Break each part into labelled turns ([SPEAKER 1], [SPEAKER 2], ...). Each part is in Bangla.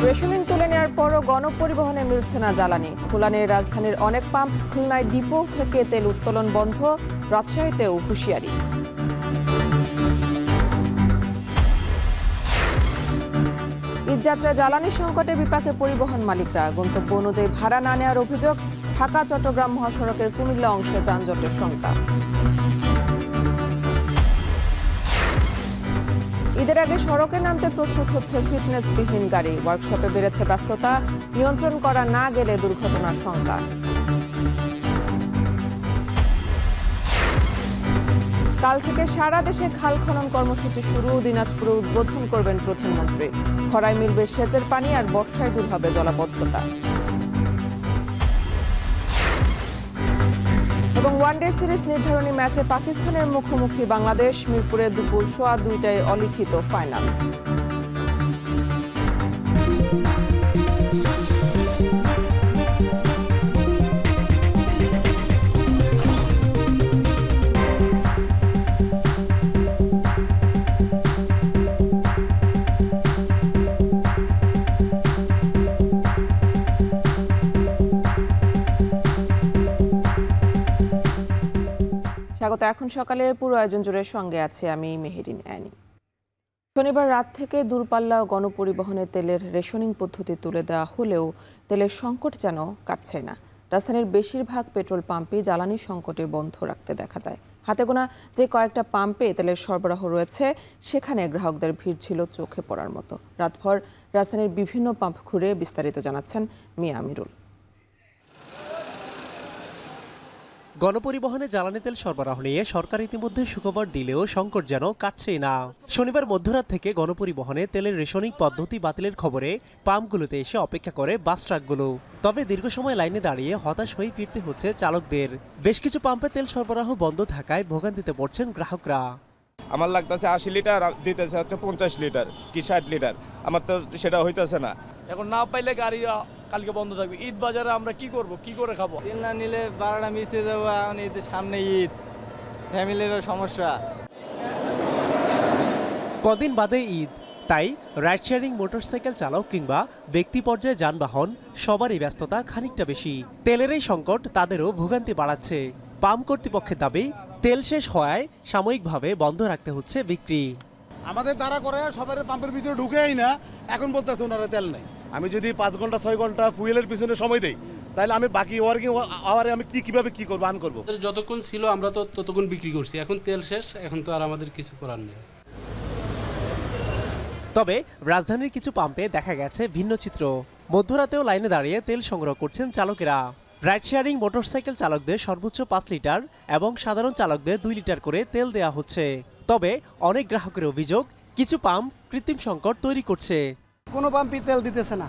[SPEAKER 1] রেশনিং তুলে নেওয়ার পরও গণপরিবহনে মিলছে না জ্বালানি। খুলনার রাজধানীর অনেক পাম্প খুলনায় ডিপো থেকে তেল উত্তোলন বন্ধ। রাজশাহীতেও হুঁশিয়ারি। ঈদযাত্রা জ্বালানি সংকটে বিপাকে পরিবহন মালিকরা। গন্তব্য অনুযায়ী ভাড়া না নেওয়ার অভিযোগ। ঢাকা চট্টগ্রাম মহাসড়কের কুমিল্লা অংশে যানজটের শঙ্কা। ঈদের আগে সড়কে নামতে প্রস্তুত হচ্ছে ফিটনেসবিহীন গাড়ি। ওয়ার্কশপে বেড়েছে ব্যস্ততা। নিয়ন্ত্রণ করা না গেলে দুর্ঘটনার শঙ্কা। কাল থেকে সারা দেশে খাল খনন কর্মসূচি শুরু। দিনাজপুরে উদ্বোধন করবেন প্রধানমন্ত্রী। খরায় মিলবে সেচের পানি, আর বর্ষায় দূর হবে জলাবদ্ধতা। এবং ওয়ানডে সিরিজ নির্ধারণী ম্যাচে পাকিস্তানের মুখোমুখি বাংলাদেশ। মিরপুরে দুপুর 2:15টায় অলিখিত ফাইনাল। স্বাগত। এখন সকালে পুরো আয়োজন জুড়ে সঙ্গে আছে আমি মেহেরিন অ্যানি। শনিবার রাত থেকে দূরপাল্লা গণপরিবহনে তেলের রেশনিং পদ্ধতি তুলে দেওয়া হলেও তেলের সংকট যেন কাটছে না। রাজধানীর বেশিরভাগ পেট্রোল পাম্পই জ্বালানি সংকটে বন্ধ রাখতে দেখা যায়। হাতে গোনা যে কয়েকটা পাম্পে তেলের সরবরাহ রয়েছে, সেখানে গ্রাহকদের ভিড় ছিল চোখে পড়ার মতো। রাতভর রাজধানীর বিভিন্ন পাম্প ঘুরে বিস্তারিত জানাচ্ছেন মিয়া আমিরুল।
[SPEAKER 2] গণপরিবহনে জ্বালানি তেল সরবরাহ নিয়ে সরকার ইতিমধ্যে সুখবর দিলেও সংকট যেন কাটছেই না। শনিবার মধ্যরাত থেকে গণপরিবহনে তেলের রেশনিং পদ্ধতি বাতিলের খবরে পাম্পগুলোতে এসে অপেক্ষা করে বাস ট্রাকগুলো। তবে দীর্ঘ সময় লাইনে দাঁড়িয়ে হতাশ হয়ে ফিরতে হচ্ছে চালকদের। বেশ কিছু পাম্পে তেল সরবরাহ বন্ধ থাকায় ভোগান্তিতে পড়ছেন গ্রাহকরা।
[SPEAKER 3] আমার লাগতেছে 80 লিটার, দিতেছে হচ্ছে 50 লিটার কি 60 লিটার। আমার তো সেটা হইতেছে না।
[SPEAKER 4] এখন না পাইলে গাড়ি কালকে বন্ধ থাকবে। ঈদ বাজারে আমরা কি করব, কি করে খাবো?
[SPEAKER 5] তেল না নিলে ভাড়াটা মিস হয়ে যাবো। এখন ঈদের সামনে ঈদ, ফ্যামিলিরও সমস্যা।
[SPEAKER 2] কদিন বাদে ঈদ, তাই রাইড শেয়ারিং মোটরসাইকেল চালক কিংবা ব্যক্তি পর্যায়ে যানবাহন সবারই ব্যস্ততা খানিকটা বেশি। তেলের এই সংকট তাদেরও ভোগান্তি বাড়াচ্ছে। পাম্প কর্তৃপক্ষের দাবি, তেল শেষ হওয়ায় সাময়িকভাবে বন্ধ রাখতে হচ্ছে বিক্রি।
[SPEAKER 6] আমাদের দ্বারা করে সবার পাম্পের ভিতরে ঢুকেই না, এখন বলতেছে ওনারা তেল নেই। আমি যদি 5 ঘন্টা 6 ঘন্টা ফুয়েলের পিছনে সময় দেই, তাহলে আমি বাকি ওয়ার্কিং আওয়ারে আমি কিভাবে কি করবো, আন করবো।
[SPEAKER 7] যতক্ষণ ছিল আমরা তো ততক্ষণ বিক্রি করছি। এখন তেল শেষ, এখন তো আর আমাদের কিছু করার নেই।
[SPEAKER 2] তবে রাজধানীর কিছু পাম্পে দেখা গেছে ভিন্ন চিত্র। মধ্যরাতেও লাইনে দাঁড়িয়ে তেল সংগ্রহ করছেন চালকেরা। রাইড শেয়ারিং মোটরসাইকেল চালকদের সর্বোচ্চ 5 লিটার এবং সাধারণ চালকদের 2 লিটার করে তেল দেওয়া হচ্ছে। তবে অনেক গ্রাহকের অভিযোগ, কিছু পাম্প কৃত্রিম সংকট তৈরি করছে।
[SPEAKER 8] কোনো পাম্পই তেল দিতেছে না।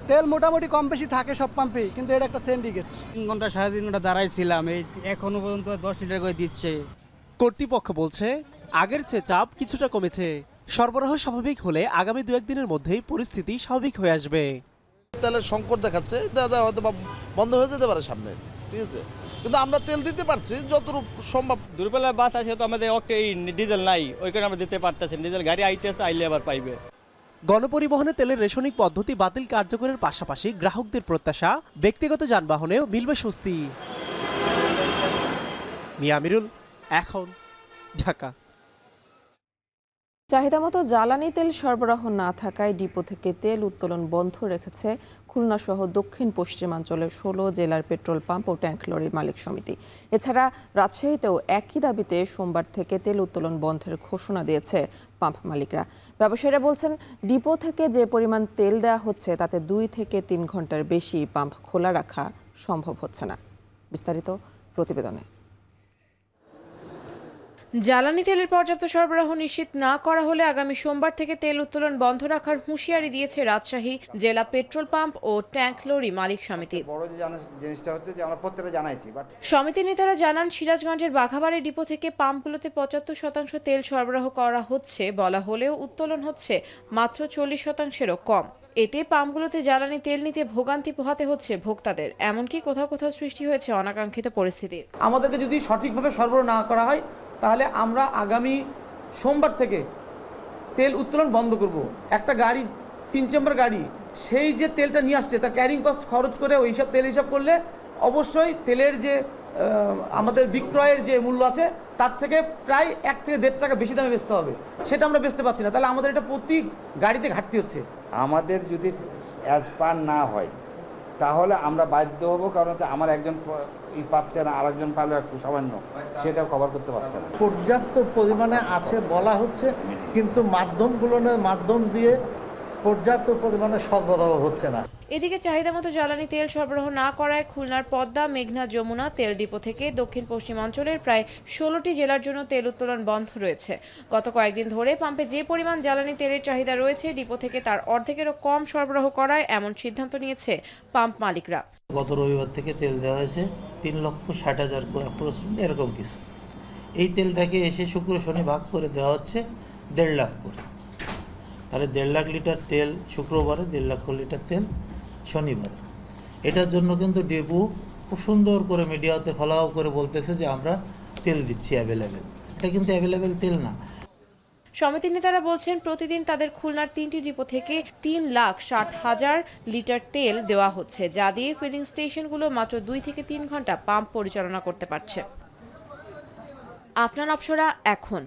[SPEAKER 8] তেল মোটামুটি কম বেশি থাকে সব পাম্পেই, কিন্তু এটা একটা সিন্ডিকেট।
[SPEAKER 5] 3 ঘন্টা 3.5 ঘন্টা দাঁড়াইছিলাম, এই এখনো পর্যন্ত 10 লিটার করে দিচ্ছে।
[SPEAKER 2] কর্তৃপক্ষ বলছে আগের চেয়ে চাপ কিছুটা কমেছে। সরবরাহ স্বাভাবিক হলে আগামী 2-1 দিনের মধ্যেই পরিস্থিতি স্বাভাবিক হয়ে আসবে।
[SPEAKER 9] তেলের সংকট দেখাচ্ছে, দাদা হয়তো বন্ধ হয়ে যেতে পারে সামনে, ঠিক আছে, কিন্তু আমরা তেল দিতে পারছি যতটুকু সম্ভব।
[SPEAKER 5] দূরপাল্লার বাস আছে তো আমাদের ডিজেল নাই, ওই কারণে আমরা দিতে পারতেছি। ডিজেল গাড়ি আইতেছে, আইলে আবার পাইবে।
[SPEAKER 2] গণপরিবহনে তেলের রেশনিং পদ্ধতি বাতিল কার্যকরের পাশাপাশি গ্রাহকদের প্রত্যাশা, ব্যক্তিগত যানবাহনেও মিলবে স্বস্তি। মিয়া আমিরুল, এখন ঢাকা।
[SPEAKER 1] চাহিদা মতো জ্বালানি তেল সরবরাহ না থাকায় ডিপো থেকে তেল উত্তোলন বন্ধ রেখেছে খুলনা সহ দক্ষিণ পশ্চিমাঞ্চলের 16 জেলার পেট্রোল পাম্প ও ট্যাঙ্ক লরি মালিক সমিতি। এছাড়া রাজশাহীতেও একই দাবিতে সোমবার থেকে তেল উত্তোলন বন্ধের ঘোষণা দিয়েছে পাম্প মালিকরা। ব্যবসায়ীরা বলছেন, ডিপো থেকে যে পরিমাণ তেল দেওয়া হচ্ছে তাতে 2 থেকে 3 ঘন্টার বেশি পাম্প খোলা রাখা সম্ভব হচ্ছে না। বিস্তারিত প্রতিবেদনে।
[SPEAKER 10] জ্বালানি তেলের পর্যাপ্ত সরবরাহ নিশ্চিত না করা হলে আগামী সোমবার থেকে তেল উত্তোলন বন্ধ রাখার হুঁশিয়ারি দিয়েছে রাজশাহী জেলা পেট্রোল পাম্প ও ট্যাঙ্ক লরি মালিক সমিতি। সমিতি নেতারা জানান, সিরাজগঞ্জের বাঘাবাড়ি ডিপো থেকে পাম্পগুলোতে 75% তেল সরবরাহ করা হচ্ছে বলা হলেও উত্তোলন হচ্ছে মাত্র 40%-এরও কম। এতে পাম্পগুলোতে জ্বালানি তেল নিতে ভোগান্তি পোহাতে হচ্ছে ভোক্তাদের। এমনকি কোথাও কোথাও সৃষ্টি হয়েছে অনাকাঙ্ক্ষিত পরিস্থিতি।
[SPEAKER 11] আমাদেরকে যদি সঠিকভাবে সরবরাহ না করা হয়, তাহলে আমরা আগামী সোমবার থেকে তেল উত্তোলন বন্ধ করব। একটা গাড়ি 3 চেম্বার গাড়ি সেই যে তেলটা নিয়ে আসছে তার ক্যারিং কস্ট খরচ করে ওই সব তেল হিসাব করলে অবশ্যই তেলের যে আমাদের বিক্রয়ের যে মূল্য আছে তার থেকে প্রায় 1 থেকে 1.5 টাকা বেশি দামে বেচতে হবে, সেটা আমরা বেচতে পারছি না। তাহলে আমাদের এটা প্রতি গাড়িতে ঘাটতি হচ্ছে।
[SPEAKER 12] আমাদের যদি অ্যাজ পার না হয় তাহলে আমরা বাধ্য হব, কারণ হচ্ছে আমার একজন পাচ্ছে না, আরেকজন পালে একটু সামান্য, সেটাও কভার করতে পারছে না।
[SPEAKER 8] পর্যাপ্ত পরিমাণে আছে বলা হচ্ছে, কিন্তু মাধ্যম দিয়ে পর্যাপ্ত পরিমাণে সরবরাহ হচ্ছে না।
[SPEAKER 10] এদিকে চাহিদা মতো জ্বালানি তেল সরবরাহ না করায় খুলনার পদ্মা, মেঘনা, যমুনা তেল ডিপো থেকে দক্ষিণ পশ্চিমাঞ্চলের প্রায় 16টি জেলার জন্য তেল উত্তোলন বন্ধ রয়েছে। গত কয়েকদিন ধরে পাম্পে যে পরিমাণ জ্বালানি তেলের চাহিদা রয়েছে, ডিপো থেকে তার অর্ধেকেরও কম সরবরাহ করায় এমন সিদ্ধান্ত নিয়েছে পাম্প মালিকরা।
[SPEAKER 5] গত রবিবার থেকে তেল দেওয়া হয়েছে 3,60,000 এরকম কিছু। এই তেলটাকে এসে শুক্র শনি ভাগ করে দেওয়া হচ্ছে 1.5 লাখ করে। তাহলে 1.5 লাখ লিটার তেল শুক্রবারে, 1.5 লাখ লিটার তেল শনিবারে। এটার জন্য কিন্তু ডিপো খুব সুন্দর করে মিডিয়াতে ফলাও করে বলতেছে যে আমরা তেল দিচ্ছি অ্যাভেলেবেল। এটা কিন্তু অ্যাভেলেবেল তেল না।
[SPEAKER 10] সমিতির নেতারা বলছেন, প্রতিদিন তাদের খুলনার 3টি ডিপো থেকে 3,60,000 লিটার তেল দেওয়া হচ্ছে, যা দিয়ে ফিলিং স্টেশনগুলো মাত্র 2 থেকে 3 ঘন্টা পাম্প পরিচালনা করতে পারছে। আফনান অপসরা, এখন।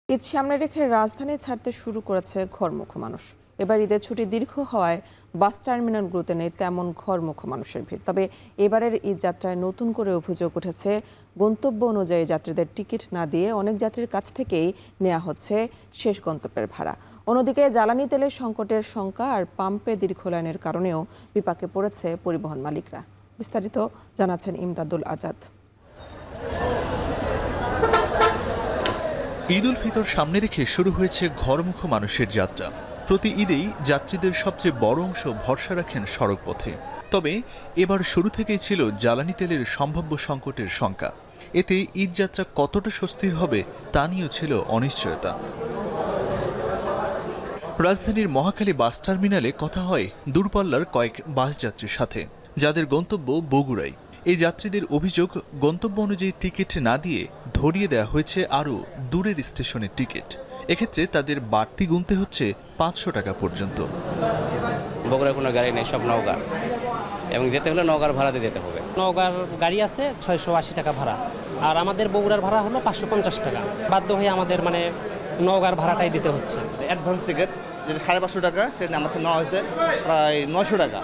[SPEAKER 1] ঈদ সামনে রেখে রাজধানী ছাড়তে শুরু করেছে ঘরমুখো মানুষ। এবার ঈদের ছুটি দীর্ঘ হওয়ায় বাস টার্মিনালগুলোতে নেই তেমন ঘরমুখো মানুষের ভিড়। তবে এবারের ঈদ যাত্রায় নতুন করে অভিযোগ উঠেছে, গন্তব্য অনুযায়ী যাত্রীদের টিকিট না দিয়ে অনেক যাত্রীর কাছ থেকেই নেওয়া হচ্ছে শেষ গন্তব্যের ভাড়া। অন্যদিকে জ্বালানি তেলের সংকটের শঙ্কা আর পাম্পে দীর্ঘ লাইনের কারণেও বিপাকে পড়েছে পরিবহন মালিকরা। বিস্তারিত জানাচ্ছেন ইমদাদুল আজাদ।
[SPEAKER 13] ঈদ উল ফিতর সামনে রেখে শুরু হয়েছে ঘরমুখো মানুষের যাত্রা। প্রতি ঈদেই যাত্রীদের সবচেয়ে বড় অংশ ভরসা রাখেন সড়ক পথে। তবে এবার শুরু থেকেই ছিল জ্বালানি তেলের সম্ভাব্য সংকটের শঙ্কা। এতে ঈদ যাত্রা কতটা স্বস্তির হবে তা নিয়েও ছিল অনিশ্চয়তা। রাজধানীর মহাখালী বাস টার্মিনালে কথা হয় দূরপাল্লার কয়েক বাস যাত্রীর সাথে, যাদের গন্তব্য বগুড়ায়। এই যাত্রীদের অভিযোগ, গন্তব্য অনুযায়ী টিকিট না দিয়ে ধরিয়ে দেওয়া হয়েছে আরও দূরের স্টেশনের টিকিট। এক্ষেত্রে তাদের বাড়তি গুনতে হচ্ছে 500 টাকা পর্যন্ত।
[SPEAKER 5] বগুড়ার কোনো গাড়ি নেই, সব নওগাঁ, এবং যেতে হলে নওগাঁর ভাড়া দিয়ে যেতে হবে।
[SPEAKER 14] নওগাঁর গাড়ি আছে 680 টাকা ভাড়া, আর আমাদের বগুড়ার ভাড়া হলো 550 টাকা। বাধ্য হয়ে আমাদের নওগাঁর ভাড়াটাই দিতে হচ্ছে।
[SPEAKER 12] অ্যাডভান্স টিকিট যেটা 550 টাকা, সেটা আমাদের নেওয়া হয়েছে প্রায় 900 টাকা।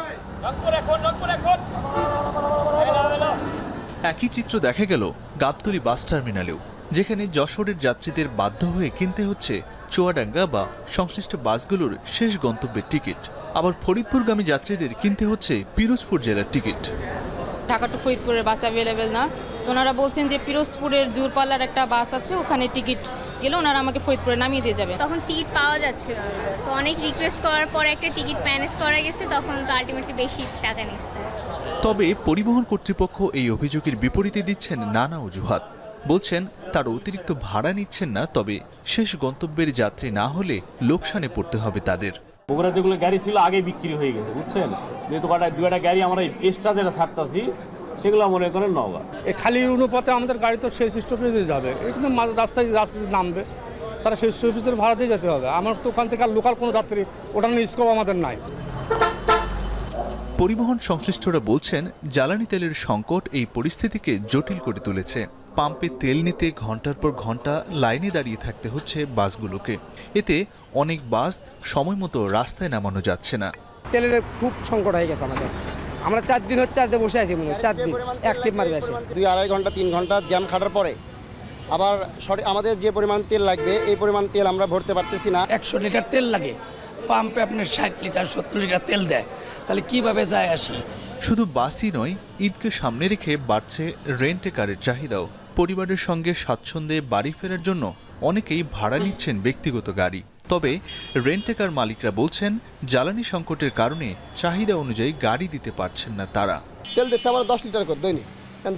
[SPEAKER 13] একই চিত্র দেখা গেল গাবতলী বাস টার্মিনালেও, যেখানে যশোরের যাত্রীদের বাধ্য হয়ে কিনতে হচ্ছে চুয়াডাঙ্গা বা সংশ্লিষ্ট বাসগুলোর শেষ গন্তব্যের টিকিট। আবার ফরিদপুরগামী যাত্রীদের কিনতে হচ্ছে পিরোজপুর জেলার টিকিট।
[SPEAKER 15] ঢাকা টু ফরিদপুরের বাস অ্যাভেলেবেল না। ওনারা বলছেন যে পিরোজপুরের দূরপাল্লার একটা বাস আছে, ওখানে টিকিট গেলে ওনারা আমাকে ফরিদপুরে নামিয়ে দিয়ে যাবে।
[SPEAKER 16] তখন টিকিট পাওয়া যাচ্ছে না, তো অনেক রিকোয়েস্ট করার পরে একটা টিকিট ম্যানেজ করা গেছে, তখন তো আলটিমেটলি বেশি টাকা নিচ্ছে।
[SPEAKER 13] তবে পরিবহন কর্তৃপক্ষ এই অভিযোগের বিপরীতে দিচ্ছেন নানা অজুহাত। বলছেন তার অতিরিক্ত ভাড়া নিচ্ছেন না, তবে শেষ গন্তব্যের যাত্রী না হলে লোকসানে পড়তে হবে তাদের।
[SPEAKER 5] বগুড়া যেগুলো গাড়ি ছিল আগে বিক্রি হয়ে গেছে, বুঝছেন, যেহেতু দুটা গাড়ি আমরা এক্সট্রা যেটা ছাড়তেছি সেগুলো মনে করেন নওগাঁ।
[SPEAKER 4] এই খালি অনুপাতে আমাদের গাড়ি তো শেষ স্টপেজে যাবে, কিন্তু রাস্তায় নামবে, তারা শেষ স্টপেজের ভাড়া দিয়ে যেতে হবে। আমার তো ওখান থেকে আর লোকাল কোনো যাত্রী ওঠানোর স্কোপ আমাদের নাই।
[SPEAKER 13] পরিবহন সংশ্লিষ্টরা বলছেন, জ্বালানি তেলের সংকট এই পরিস্থিতিকে জটিল করে তুলেছে। পাম্পে তেল নিতে ঘন্টার পর ঘন্টা লাইনে দাঁড়িয়ে থাকতে হচ্ছে বাসগুলোকে। এতে অনেক বাস সময় মতো রাস্তায় নামানো যাচ্ছে না।
[SPEAKER 8] তেলের খুব সংকট হয়ে গেছে আমাদের। আমরা 4 দিন হচ্ছে বসে আছি, 4 দিন অ্যাক্টিভ মারি আসে।
[SPEAKER 12] 2-2.5 ঘন্টা 3 ঘন্টা জ্যাম খাটার পরে আবার আমাদের যে পরিমাণ তেল লাগবে এই পরিমাণ তেল আমরা ভরতে পারতেছি না।
[SPEAKER 14] 100 লিটার তেল লাগে, পাম্পে আপনার 60 লিটার 70 লিটার তেল দেয়, তাহলে কিভাবে যায় আসে?
[SPEAKER 13] শুধু বাসই নয়, ঈদকে সামনে রেখে বাড়ছে রেন্টে কারের চাহিদাও। পরিবারের সঙ্গে স্বাচ্ছন্দ্যে বাড়ি ফেরার জন্য অনেকেই ভাড়া নিচ্ছেন ব্যক্তিগত গাড়ি। তবে রেন্টে কার মালিকরা বলছেন, জ্বালানি সংকটের কারণে চাহিদা অনুযায়ী গাড়ি দিতে পারছেন না তারা।
[SPEAKER 8] তেল দিচ্ছে আমার 10 লিটার করে দৈনিক,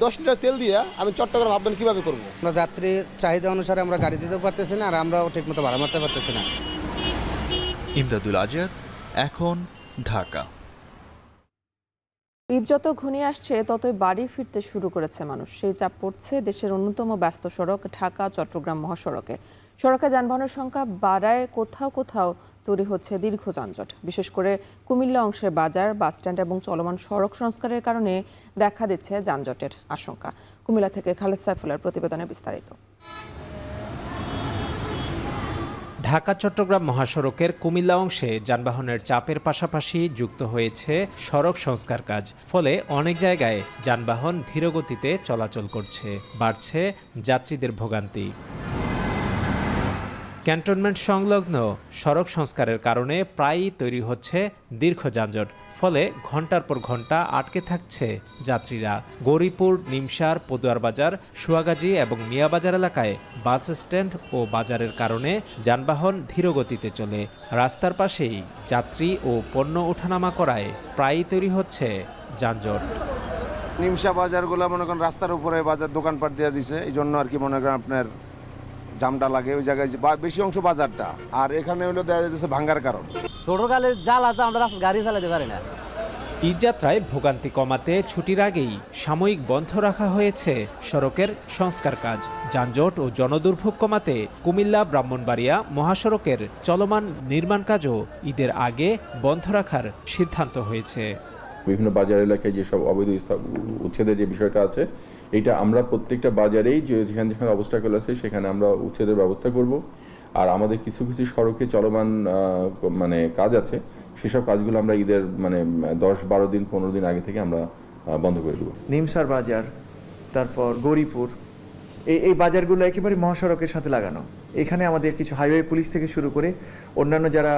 [SPEAKER 8] 10 লিটার তেল দিয়ে আমি চট্টগ্রাম ভাববেন কীভাবে করবো? আমরা যাত্রীর চাহিদা অনুসারে আমরা গাড়ি দিতেও পারতেছি না, আর আমরাও ঠিকমতো ভাড়া মারতে পারতেছি না।
[SPEAKER 13] ইমদাদুল আজাদ, এখন, ঢাকা।
[SPEAKER 1] ঈদ যত ঘনিয়ে আসছে ততই বাড়ি ফিরতে শুরু করেছে মানুষ। সেই চাপ পড়ছে দেশের অন্যতম ব্যস্ত সড়ক ঢাকা চট্টগ্রাম মহাসড়কে। সড়কে যানবাহনের সংখ্যা বাড়ায় কোথাও কোথাও তৈরি হচ্ছে দীর্ঘ যানজট। বিশেষ করে কুমিল্লা অংশের বাজার, বাসস্ট্যান্ড এবং চলমান সড়ক সংস্কারের কারণে দেখা দিচ্ছে যানজটের আশঙ্কা। কুমিল্লা থেকে খালেদ সাইফুলের প্রতিবেদনে বিস্তারিত।
[SPEAKER 17] ঢাকা চট্টগ্রাম মহাসড়কের কুমিল্লা অংশে যানবাহনের চাপের পাশাপাশি যুক্ত হয়েছে সড়ক সংস্কার কাজ। ফলে অনেক জায়গায় যানবাহন ধীরগতিতে চলাচল করছে, বাড়ছে যাত্রীদের ভোগান্তি। ক্যান্টনমেন্ট সংলগ্ন সড়ক সংস্কারের কারণে প্রায়ই তৈরি হচ্ছে দীর্ঘ যানজট। ফলে ঘন্টার পর ঘন্টা আটকে থাকছে যাত্রীরা। গৌরীপুর, নিমসার, পদুয়ার বাজার, সুয়াগাজী এবং মিয়াবাজার এলাকায় বাস স্ট্যান্ড ও বাজারের কারণে যানবাহন ধীরগতিতে চলে। রাস্তার পাশেই যাত্রী ও পণ্য ওঠানামা করায় প্রায়ই তৈরি হচ্ছে যানজট।
[SPEAKER 18] নিমসা বাজারগুলো মনে করেন রাস্তার উপরে বাজার দোকানপাট দিয়ে দিছে, এই জন্য আর কি মনে করেন আপনার জামটা লাগে ওই জায়গায় বেশি অংশ বাজারটা। আর এখানে হলো দেখা যাচ্ছে ভাঙ্গার কারণ।
[SPEAKER 14] ছোটকালে জ্বালাতে আমরা গাড়ি চালাতে পারি না।
[SPEAKER 17] ঈদযাত্রায় ভোগান্তি কমাতে ছুটির আগেই সাময়িক বন্ধ রাখা হয়েছে সড়কের সংস্কার কাজ। যানজট ও জনদুর্ভোগ কমাতে কুমিল্লা ব্রাহ্মণবাড়িয়া মহাসড়কের চলমান নির্মাণ কাজও ঈদের আগে বন্ধ রাখার সিদ্ধান্ত হয়েছে।
[SPEAKER 19] বিভিন্ন বাজার এলাকায় যেসব অবৈধ উচ্ছেদের যে বিষয়টা আছে, এটা আমরা প্রত্যেকটা বাজারেই যেখানে যেখানে অবস্টাকল আছে সেখানে আমরা উচ্ছেদের ব্যবস্থা করব। আর আমাদের কিছু কিছু সড়কে চলমান কাজ আছে, সেসব কাজগুলো আমরা ঈদের 10-12 দিন 15 দিন আগে থেকে আমরা বন্ধ করে দেবো।
[SPEAKER 20] নিমসার বাজার, তারপর গৌরীপুর, এই বাজারগুলো একেবারে মহাসড়কের সাথে লাগানো। এখানে আমাদের কিছু হাইওয়ে পুলিশ থেকে শুরু করে অন্যান্য যারা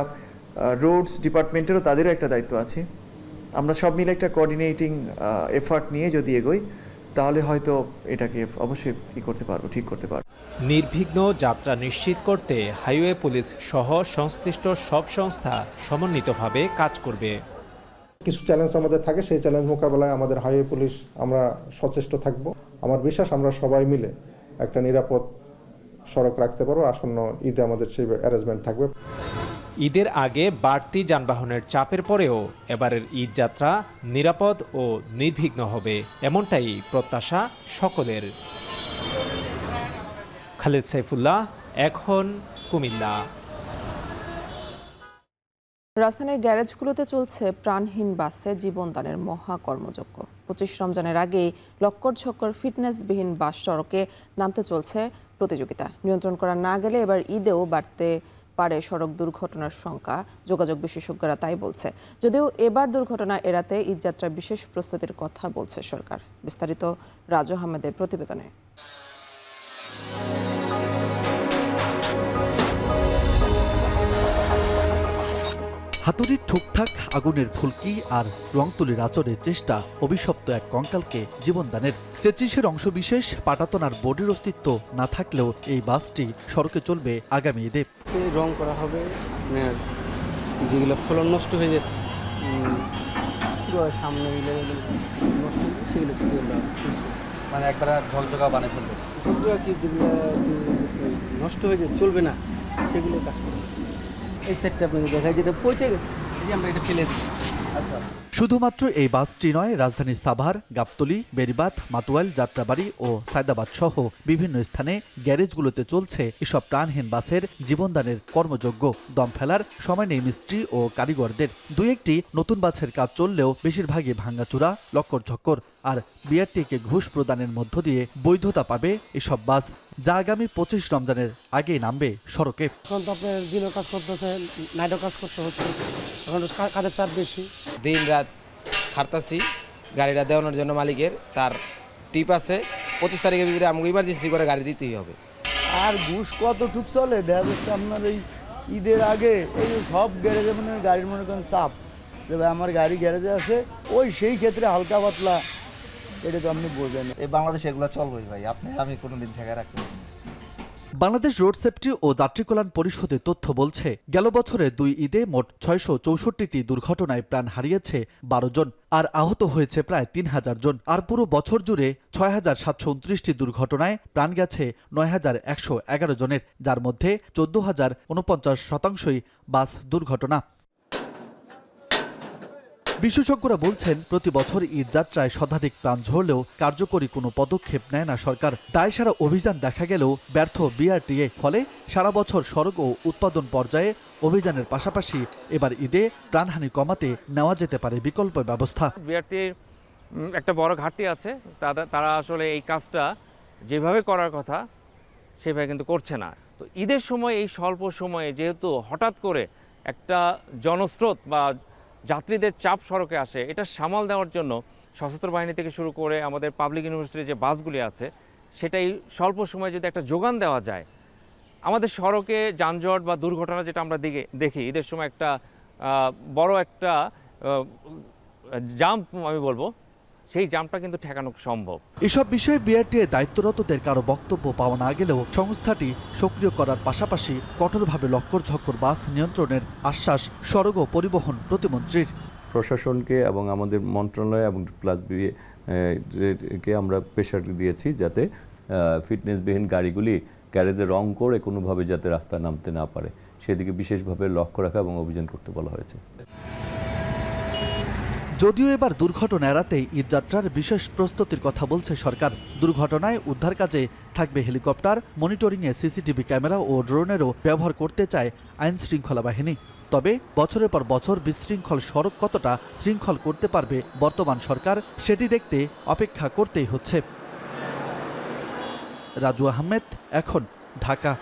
[SPEAKER 20] রোডস ডিপার্টমেন্টেরও তাদেরও একটা দায়িত্ব আছে। আমরা সব মিলে একটা কোঅর্ডিনেটিং এফার্ট নিয়ে যদি এগোই তাহলে হয়তো এটাকে অবশ্যই করতে পারবো, ঠিক করতে পারবো।
[SPEAKER 17] নির্বিঘ্ন যাত্রা নিশ্চিত করতে হাইওয়ে পুলিশ সহ সংশ্লিষ্ট সব সংস্থা সমন্বিতভাবে কাজ করবে।
[SPEAKER 21] কিছু চ্যালেঞ্জ আমাদের থাকে, সেই চ্যালেঞ্জ মোকাবেলায় আমাদের হাইওয়ে পুলিশ আমরা সচেষ্ট থাকব। আমার বিশ্বাস আমরা সবাই মিলে একটা নিরাপদ সড়ক রাখতে পারবো। আসন্ন ঈদে আমাদের সেই অ্যারেঞ্জমেন্ট থাকবে।
[SPEAKER 17] ঈদের আগে বাড়তি যানবাহনের চাপের পরেও এবারের ঈদ যাত্রা নিরাপদ ও নির্বিঘ্ন হবে, এমনটাই প্রত্যাশা সকলের। খালেদ সাইফুল্লাহ, এখন কুমিল্লা।
[SPEAKER 1] রাজধানীর গ্যারেজগুলোতে চলছে প্রাণহীন বাসে জীবনদানের মহা কর্মযজ্ঞ। 25 রমজানের আগেই লক্কর ঝক্কর ফিটনেসবিহীন বাস সড়কে নামতে চলছে প্রতিযোগিতা। নিয়ন্ত্রণ করা না গেলে এবার ঈদেও বাড়তে পারে সড়ক দুর্ঘটনার সংখ্যা, যোগাযোগ বিশেষজ্ঞরা তাই বলছে। যদিও এবার দুর্ঘটনা এড়াতে ঈদযাত্রার বিশেষ প্রস্তুতির কথা বলছে সরকার। বিস্তারিত রাজু আহমেদের প্রতিবেদনে।
[SPEAKER 22] হাতুড়ির ঠুকঠাক, আগুনের ফুলকি আর রং তুলির আচরের চেষ্টা অভিশপ্ত এক কঙ্কালকে জীবনদানের। 33-এর অংশবিশেষ পাটাতন আর বডির অস্তিত্ব না থাকলেও এই বাসটি সড়কে চলবে আগামী ঈদে।
[SPEAKER 23] রং করা হবে, যেগুলো ফলন নষ্ট হয়ে যাচ্ছে, পুরো সামনে নষ্ট হয়ে সেগুলো
[SPEAKER 24] একবার ঝকঝকা বানিয়ে ফেলবে।
[SPEAKER 23] ঝকঝকা কি যেগুলো নষ্ট হয়ে যাচ্ছে চলবে না সেগুলো কাজ করবে। এই সেটটা আপনাকে দেখায় যেটা পৌঁছে গেছে, এই যে আমরা এটা ফেলে দিই। আচ্ছা,
[SPEAKER 22] শুধুমাত্র এই বাসটি নয়, রাজধানীর সাভার, গাবতলী, বেড়িবাঁধ, মাতুয়াইল, যাত্রাবাড়ি ও সায়দাবাদ সহ বিভিন্ন স্থানে গ্যারেজগুলোতে চলছে এসব প্রাণহীন বাসের জীবনদানের কর্মযজ্ঞ। দম ফেলার সময় নেই মিস্ত্রি ও কারিগরদের। দুই একটি নতুন বাসের কাজ চললেও বেশিরভাগই ভাঙাচুরা, লক্কর ঝক্কর আর বিআরটিকে ঘুষ প্রদানের মধ্য দিয়ে বৈধতা পাবে এসব বাস, যা আগামী 25 রমজানের আগেই নামবে সড়কে।
[SPEAKER 8] এখন তো আপনার দিনও কাজ করতে হচ্ছে, নাইটও কাজ করতে হচ্ছে, এখন কাজের চাপ বেশি।
[SPEAKER 24] দিন রাত খাটতাছি গাড়িটা দেওয়ানোর জন্য। মালিকের তার টিপ আছে, 25 তারিখের ভিতরে আমাকে ইমার্জেন্সি করে গাড়ি দিতেই হবে।
[SPEAKER 25] আর ঘুষ কতটুক চলে দেখা যাচ্ছে আপনার এই ঈদের আগে এই সব গ্যারেজে গাড়ির মনে করেন চাপ, যে ভাই আমার গাড়ি গ্যারেজে আছে, ওই সেই ক্ষেত্রে হালকা পাতলা, এটা তো আপনি বোঝেন।
[SPEAKER 24] এই বাংলাদেশে এগুলো চলবেই ভাই, আমি কোনোদিন ঠেকা রাখতে পারি।
[SPEAKER 22] বাংলাদেশ রোড সেফটি ও যাত্রী কল্যাণ পরিষদের তথ্য বলছে, গেল বছরে 2 ঈদে মোট 664টি দুর্ঘটনায় প্রাণ হারিয়েছে 12 জন আর আহত হয়েছে প্রায় 3000 জন। আর পুরো বছর জুড়ে 6729টি দুর্ঘটনায় প্রাণ গেছে 9111 জনের, যার মধ্যে 14049% বাস দুর্ঘটনা। বিশেষজ্ঞরা বলছেন প্রতি বছর ঈদ যাত্রায় শতাধিক প্রাণ ঝরলেও কার্যকরী কোনো পদক্ষেপ নেয় না সরকার। দায়সারা অভিযান দেখা গেলেও ব্যর্থ বিআরটিএ, ফলে সারা বছর সড়ক ও উৎপাদন পর্যায়ে অভিযানের পাশাপাশি এবার ঈদে প্রাণহানি কমাতে নেওয়া যেতে পারে বিকল্প ব্যবস্থা।
[SPEAKER 2] বিআরটির একটা বড় ঘাটতি আছে, তারা আসলে এই কাজটা যেভাবে করার কথা সেভাবে কিন্তু করছে না। তো ঈদের সময় এই স্বল্প সময়ে যেহেতু হঠাৎ করে একটা জনস্রোত বা যাত্রীদের চাপ সড়কে আসে, এটা সামাল দেওয়ার জন্য সশস্ত্র বাহিনী থেকে শুরু করে আমাদের পাবলিক ইউনিভার্সিটির যে বাসগুলি আছে, সেটাই স্বল্প সময়ে যদি একটা যোগান দেওয়া যায়, আমাদের সড়কে যানজট বা দুর্ঘটনা যেটা আমরা দেখি ঈদের সময় একটা বড় একটা জাম্প আমি বলবো, সেই জাম্পটা কিন্তু ঠেকানো সম্ভব।
[SPEAKER 22] এসব বিষয়ে বিআরটিএ দায়িত্বরতদের কারো বক্তব্য পাওয়া না গেলেও সংস্থাটি সক্রিয় করার পাশাপাশি কঠোরভাবে লক্কর-ঝক্কর বাস নিয়ন্ত্রণের আশ্বাস সড়ক ও পরিবহন প্রতিমন্ত্রীর।
[SPEAKER 3] প্রশাসনকে এবং আমাদের মন্ত্রণালয় এবং প্লাস কে আমরা প্রেশার দিয়েছি যাতে ফিটনেসবিহীন গাড়িগুলি গ্যারেজে রং করে কোনোভাবে যাতে রাস্তায় নামতে না পারে, সেদিকে বিশেষভাবে লক্ষ্য রাখা এবং অভিযান করতে বলা হয়েছে।
[SPEAKER 22] যদিও এবার দুর্ঘটনা এড়াতেই ঈদযাত্রার বিশেষ প্রস্তুতির কথা বলছে সরকার। দুর্ঘটনায় উদ্ধার কাজে থাকবে হেলিকপ্টার, মনিটরিংয়ে সিসিটিভি ক্যামেরা ও ড্রোনেরও ব্যবহার করতে চায় আইন শৃঙ্খলা বাহিনী। তবে বছরের পর বছর বিশৃঙ্খল সড়ক কতটা শৃঙ্খল করতে পারবে বর্তমান সরকার, সেটি দেখতে অপেক্ষা করতেই হচ্ছে। রাজু আহমেদ, এখন, ঢাকা।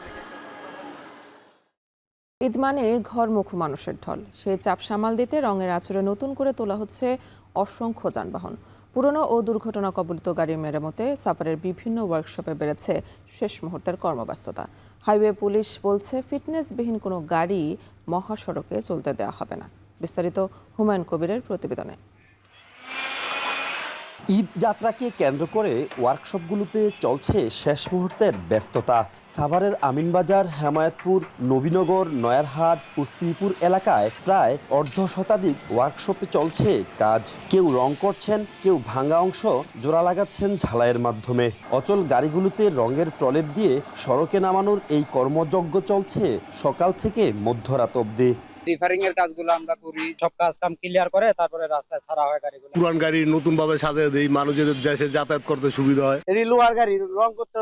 [SPEAKER 1] ঈদ মানে ঘরমুখী মানুষের ঢল, সেই চাপ সামাল দিতে রঙের আঁচড়ে নতুন করে তোলা হচ্ছে অসংখ্য যানবাহন। পুরনো ও দুর্ঘটনা কবলিত গাড়ির মেরামতে সাফারের বিভিন্ন ওয়ার্কশপে বেড়েছে শেষ মুহূর্তের কর্মব্যস্ততা। হাইওয়ে পুলিশ বলছে ফিটনেসবিহীন কোনো গাড়ি মহাসড়কে চলতে দেওয়া হবে না। বিস্তারিত হুমায়ুন কবিরের প্রতিবেদনে।
[SPEAKER 6] ঈদ যাত্রাকে কেন্দ্র করে ওয়ার্কশপগুলোতে চলছে শেষ মুহূর্তের ব্যস্ততা। সাভারের আমিনবাজার, হেমায়েতপুর, নবীনগর, নয়ারহাট ও শ্রীপুর এলাকায় প্রায় অর্ধশতাধিক ওয়ার্কশপে চলছে কাজ। কেউ রং করছেন, কেউ ভাঙা অংশ জোড়া লাগাচ্ছেন ঝালাইয়ের মাধ্যমে। অচল গাড়িগুলোতে রঙের প্রলেপ দিয়ে সড়কে নামানোর এই কর্মযজ্ঞ চলছে সকাল থেকে মধ্যরাত অবধি।
[SPEAKER 7] রিফারিং এর কাজগুলো আমরা করি, সব কাজ কাম ক্লিয়ার করে তারপরে রাস্তায় ছাড়া হয় গাড়িগুলো।
[SPEAKER 18] পুরান গাড়ি নতুন ভাবে সাজিয়ে দেই, মানুষের দেশে যাতায়াত করতে সুবিধা হয়।
[SPEAKER 7] লোহার গাড়ি রং করতে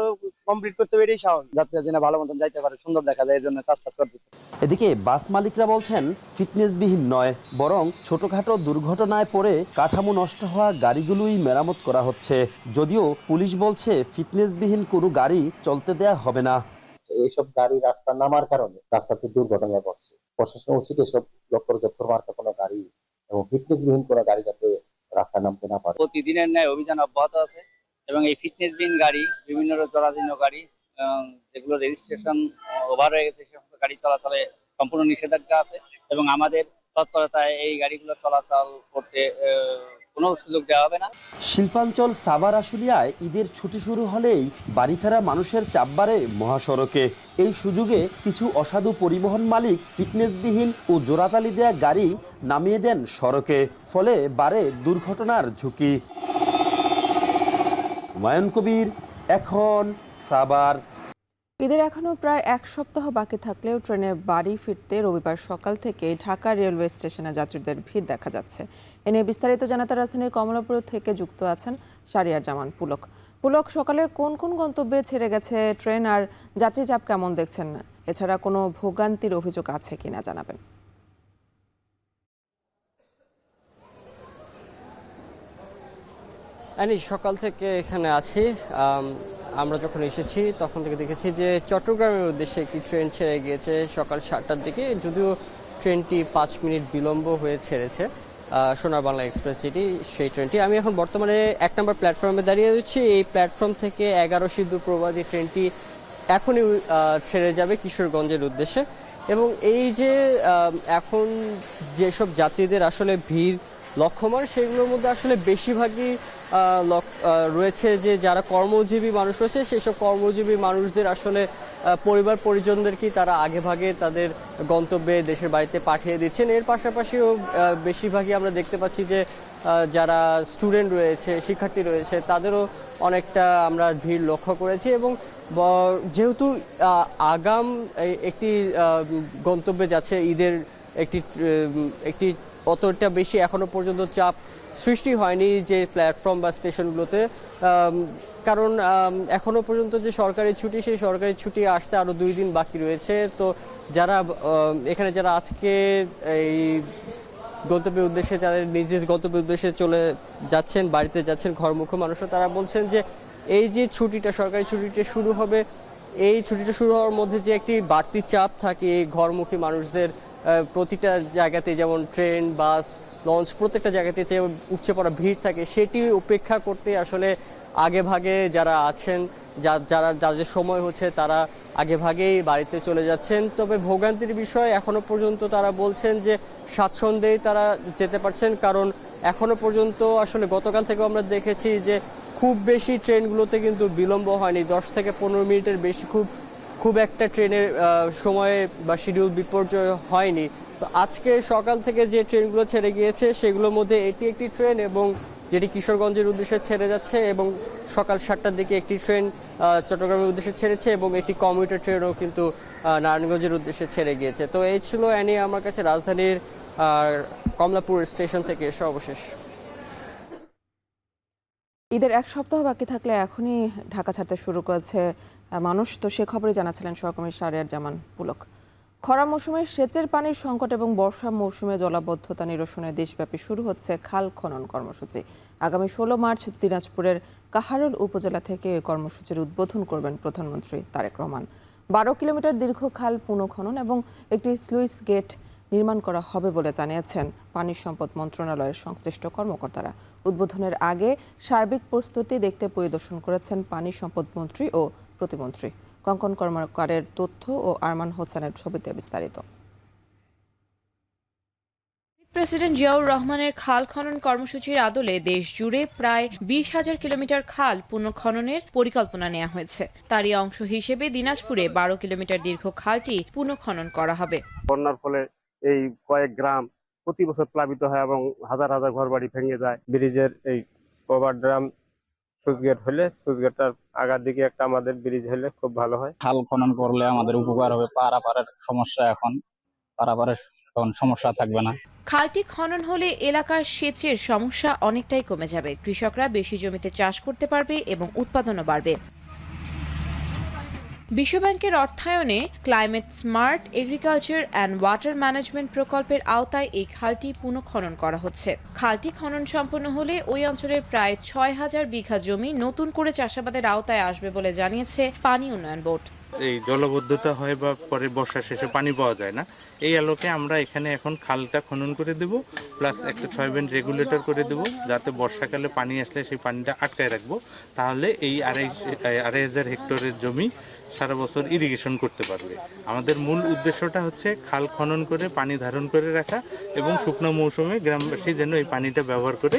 [SPEAKER 7] কমপ্লিট করতে এটাই সহজ, যাত্রীরা যেন ভালো মতন যাইতে পারে, সুন্দর দেখা যায়, এর জন্য কাজ করতেছে।
[SPEAKER 6] এদিকে বাস মালিকরা বলছেন ফিটনেসবিহীন নয়, বরং ছোটখাটো দুর্ঘটনায় পড়ে কাঠামো নষ্ট হওয়া গাড়িগুলোই মেরামত করা হচ্ছে। যদিও পুলিশ বলছে ফিটনেসবিহীন কোনো গাড়ি চলতে দেয়া হবে না।
[SPEAKER 9] এইসব গাড়ি রাস্তা নামার কারণে রাস্তাতে দুর্ঘটনায় পড়ছে। প্রশাসন উচিত এসব লক্ষ্য মার্কা কোনো গাড়ি এবং ফিটনেসবিহীন কোনো গাড়ি যাতে রাস্তায় নামতে না পারে।
[SPEAKER 7] প্রতিদিনের ন্যায় অভিযান অব্যাহত আছে এবং এই ফিটনেসবিহীন গাড়ি, বিভিন্ন জরাজীর্ণ গাড়ি যেগুলো রেজিস্ট্রেশন ওভার হয়ে গেছে, সে গাড়ি চলাচলে সম্পূর্ণ নিষেধাজ্ঞা আছে এবং আমাদের তৎপরতায় এই গাড়িগুলো চলাচল করতে কোনো সুযোগ দেওয়া হবে না।
[SPEAKER 6] শিল্পাঞ্চল সাভার আশুলিয়ায় ঈদের ছুটি শুরু হলেই বাড়ি ফেরা মানুষের চাপ বাড়ে মহাসড়কে। এই সুযোগে কিছু অসাধু পরিবহন মালিক ফিটনেসবিহীন ও জোড়াতালি দেয়া গাড়ি নামিয়ে দেন সড়কে, ফলে বাড়ে দুর্ঘটনার ঝুঁকি। হুমায়ুন কবির, এখন, সাভার।
[SPEAKER 1] ঈদের এখনও প্রায় এক সপ্তাহ বাকি থাকলেও ট্রেনে বাড়ি ফিরতে রবিবার সকাল থেকে ঢাকা রেলওয়ে স্টেশনে যাত্রীদের ভিড় দেখা যাচ্ছে। এ নিয়ে বিস্তারিত জানাতে রাজধানীর কমলাপুর থেকে যুক্ত আছেন শারিয়ার জামান পুলক। পুলক, সকালে কোন কোন গন্তব্যে ছেড়ে গেছে ট্রেন আর যাত্রী চাপ কেমন দেখছেন? এছাড়া কোনো ভোগান্তির অভিযোগ আছে কিনা জানাবেন।
[SPEAKER 26] সকাল থেকে এখানে আছি। আমরা যখন এসেছি তখন থেকে দেখেছি যে চট্টগ্রামের উদ্দেশ্যে একটি ট্রেন ছেড়ে গিয়েছে সকাল 7টার দিকে, যদিও ট্রেনটি 5 মিনিট বিলম্ব হয়ে ছেড়েছে। সোনার বাংলা এক্সপ্রেস যেটি, সেই ট্রেনটি। আমি এখন বর্তমানে 1 নম্বর প্ল্যাটফর্মে দাঁড়িয়ে রয়েছি। এই প্ল্যাটফর্ম থেকে 11 সিদ্ধু প্রবাদী ট্রেনটি এখনই ছেড়ে যাবে কিশোরগঞ্জের উদ্দেশ্যে। এবং এই যে এখন যেসব যাত্রীদের আসলে ভিড় লক্ষ্যমান, সেগুলোর মধ্যে আসলে বেশিরভাগই রয়েছে যে যারা কর্মজীবী মানুষ রয়েছে, সেই সব কর্মজীবী মানুষদের আসলে পরিবার পরিজনদেরকেই তারা আগে ভাগে তাদের গন্তব্যে দেশের বাড়িতে পাঠিয়ে দিচ্ছেন। এর পাশাপাশিও বেশিরভাগই আমরা দেখতে পাচ্ছি যে যারা স্টুডেন্ট রয়েছে, শিক্ষার্থী রয়েছে, তাদেরও অনেকটা আমরা ভিড় লক্ষ্য করেছি। এবং যেহেতু আগাম একটি গন্তব্যে যাচ্ছে, ঈদের একটি অতটা বেশি এখনো পর্যন্ত চাপ সৃষ্টি হয়নি যে প্ল্যাটফর্ম বা স্টেশনগুলোতে, কারণ এখনো পর্যন্ত যে সরকারি ছুটি, সেই সরকারি ছুটি আসতে আরও 2 দিন বাকি রয়েছে। তো যারা এখানে যারা আজকে এই গন্তব্যের উদ্দেশ্যে, যাদের নিজ নিজ গন্তব্যের উদ্দেশ্যে চলে যাচ্ছেন, বাড়িতে যাচ্ছেন ঘরমুখী মানুষরা, তারা বলছেন যে এই যে ছুটিটা, সরকারি ছুটিটা শুরু হবে, এই ছুটিটা শুরু হওয়ার মধ্যে যে একটি বাড়তি চাপ থাকে এই ঘরমুখী মানুষদের, প্রতিটা জায়গাতে যেমন ট্রেন, বাস, লঞ্চ, প্রত্যেকটা জায়গাতে যে উপচে পড়া ভিড় থাকে, সেটি উপেক্ষা করতে আসলে আগে ভাগে যারা আছেন, যাদের সময় হচ্ছে, তারা আগে ভাগেই বাড়িতে চলে যাচ্ছেন। তবে ভোগান্তির বিষয় এখনো পর্যন্ত তারা বলছেন যে স্বাচ্ছন্দ্যেই তারা যেতে পারছেন, কারণ এখনো পর্যন্ত আসলে গতকাল থেকে আমরা দেখেছি যে খুব বেশি ট্রেনগুলোতে কিন্তু বিলম্ব হয়নি, 10 থেকে 15 মিনিটের বেশি খুব একটা ট্রেনের সময়ে বা শিডিউল বিপর্যয় হয়নি। তো আজকে সকাল থেকে যে ট্রেনগুলো ছেড়ে গিয়েছে সেগুলোর মধ্যে এটি একটি ট্রেন, এবং যেটি কিশোরগঞ্জের উদ্দেশ্যে ছেড়ে যাচ্ছে, এবং সকাল 7টার দিকে একটি ট্রেন চট্টগ্রামের উদ্দেশ্যে ছেড়েছে, এবং একটি কমিউটার ট্রেনও কিন্তু নারায়ণগঞ্জের উদ্দেশ্যে ছেড়ে গিয়েছে। তো এই ছিল এনি আমার কাছে রাজধানীর কমলাপুর স্টেশন থেকে সর্বশেষ।
[SPEAKER 1] ঈদের 1 সপ্তাহ বাকি থাকলে এখনই ঢাকা ছাড়তে শুরু করেছে মানুষ। তো সে খবরই জানাচ্ছিলেন সহকর্মী শাহরিয়ার জামান পুলক। খরা মৌসুমে সেচের পানির সংকট এবং বর্ষা মৌসুমে জলাবদ্ধতা নিরসনে দেশব্যাপী শুরু হচ্ছে খাল খনন কর্মসূচি। আগামী 16 মার্চ দিনাজপুরের কাহারোল উপজেলা থেকে এই কর্মসূচির উদ্বোধন করবেন প্রধানমন্ত্রী তারেক রহমান। 12 কিলোমিটার দীর্ঘ খাল পুনঃখনন এবং একটি স্লুইস গেট নির্মাণ করা হবে বলে জানিয়েছেন পানি সম্পদ মন্ত্রণালয়ের সংশ্লিষ্ট কর্মকর্তারা। উদ্বোধনের আগে সার্বিক প্রস্তুতি দেখতে পরিদর্শন করেছেন পানি সম্পদ মন্ত্রী ও প্রতিমন্ত্রী। কঙ্কন কর্মকারের তথ্য ও আরমান হোসেনের ছবিতে বিস্তারিত।
[SPEAKER 4] প্রেসিডেন্ট জিয়াউর রহমানের খাল খনন কর্মসূচির আদলে দেশ জুড়ে প্রায় 20,000 কিলোমিটার খাল পুনঃখননের পরিকল্পনা নেওয়া হয়েছে। তারই অংশ হিসেবে দিনাজপুরে 12 কিলোমিটার দীর্ঘ খালটি পুনঃখনন করা হবে।
[SPEAKER 5] বন্যার ফলে এই কয়েক গ্রাম প্রতি বছর প্লাবিত হয় এবং হাজার হাজার ঘরবাড়ি ভেঙে যায়। ব্রিজের এই ওভার ড্রাম সুইচগেট হলে, সুইচগেটটার আগার দিকে একটা আমাদের ব্রিজ হলে খুব ভালো হয়।
[SPEAKER 10] খাল খনন করলে আমাদের উপকার হবে। পারাপারের সমস্যা, এখন পারাপারের সমস্যা থাকবে না।
[SPEAKER 4] খালটি খনন হলে এলাকার সেচের সমস্যা অনেকটাই কমে যাবে। কৃষকরা বেশি জমিতে চাষ করতে পারবে এবং উৎপাদনও বাড়বে। বিশ্বব্যাংকের অর্থায়নে climate smart agriculture and water management প্রকল্পের আওতায় এই খালটি পুনঃখনন করা হচ্ছে। খালটি খনন সম্পন্ন হলে ওই অঞ্চলের প্রায় 6,000 বিঘা জমি নতুন করে চাষাবাদের আওতায় আসবে বলে জানিয়েছে পানি উন্নয়ন বোর্ড।
[SPEAKER 11] এই জলবদ্ধতা হয় বা পরে বর্ষা শেষে পানি পাওয়া যায় না, এই আলোকে আমরা এখানে এখন খালটা খনন করে দেব, প্লাস একটা 6 বেন্ড রেগুলেটর করে দেব, যাতে বর্ষাকালে পানি আসলে সেই পানিটা আটকায় রাখবো। তাহলে এই 2,500 হেক্টরের জমি সারা বছর ইরিগেশন করতে পারবে। আমাদের মূল উদ্দেশ্যটা হচ্ছে খাল খনন করে পানি ধারণ করে রাখা এবং শুকনো মৌসুমে গ্রামবাসী যেন এই পানিটা ব্যবহার করে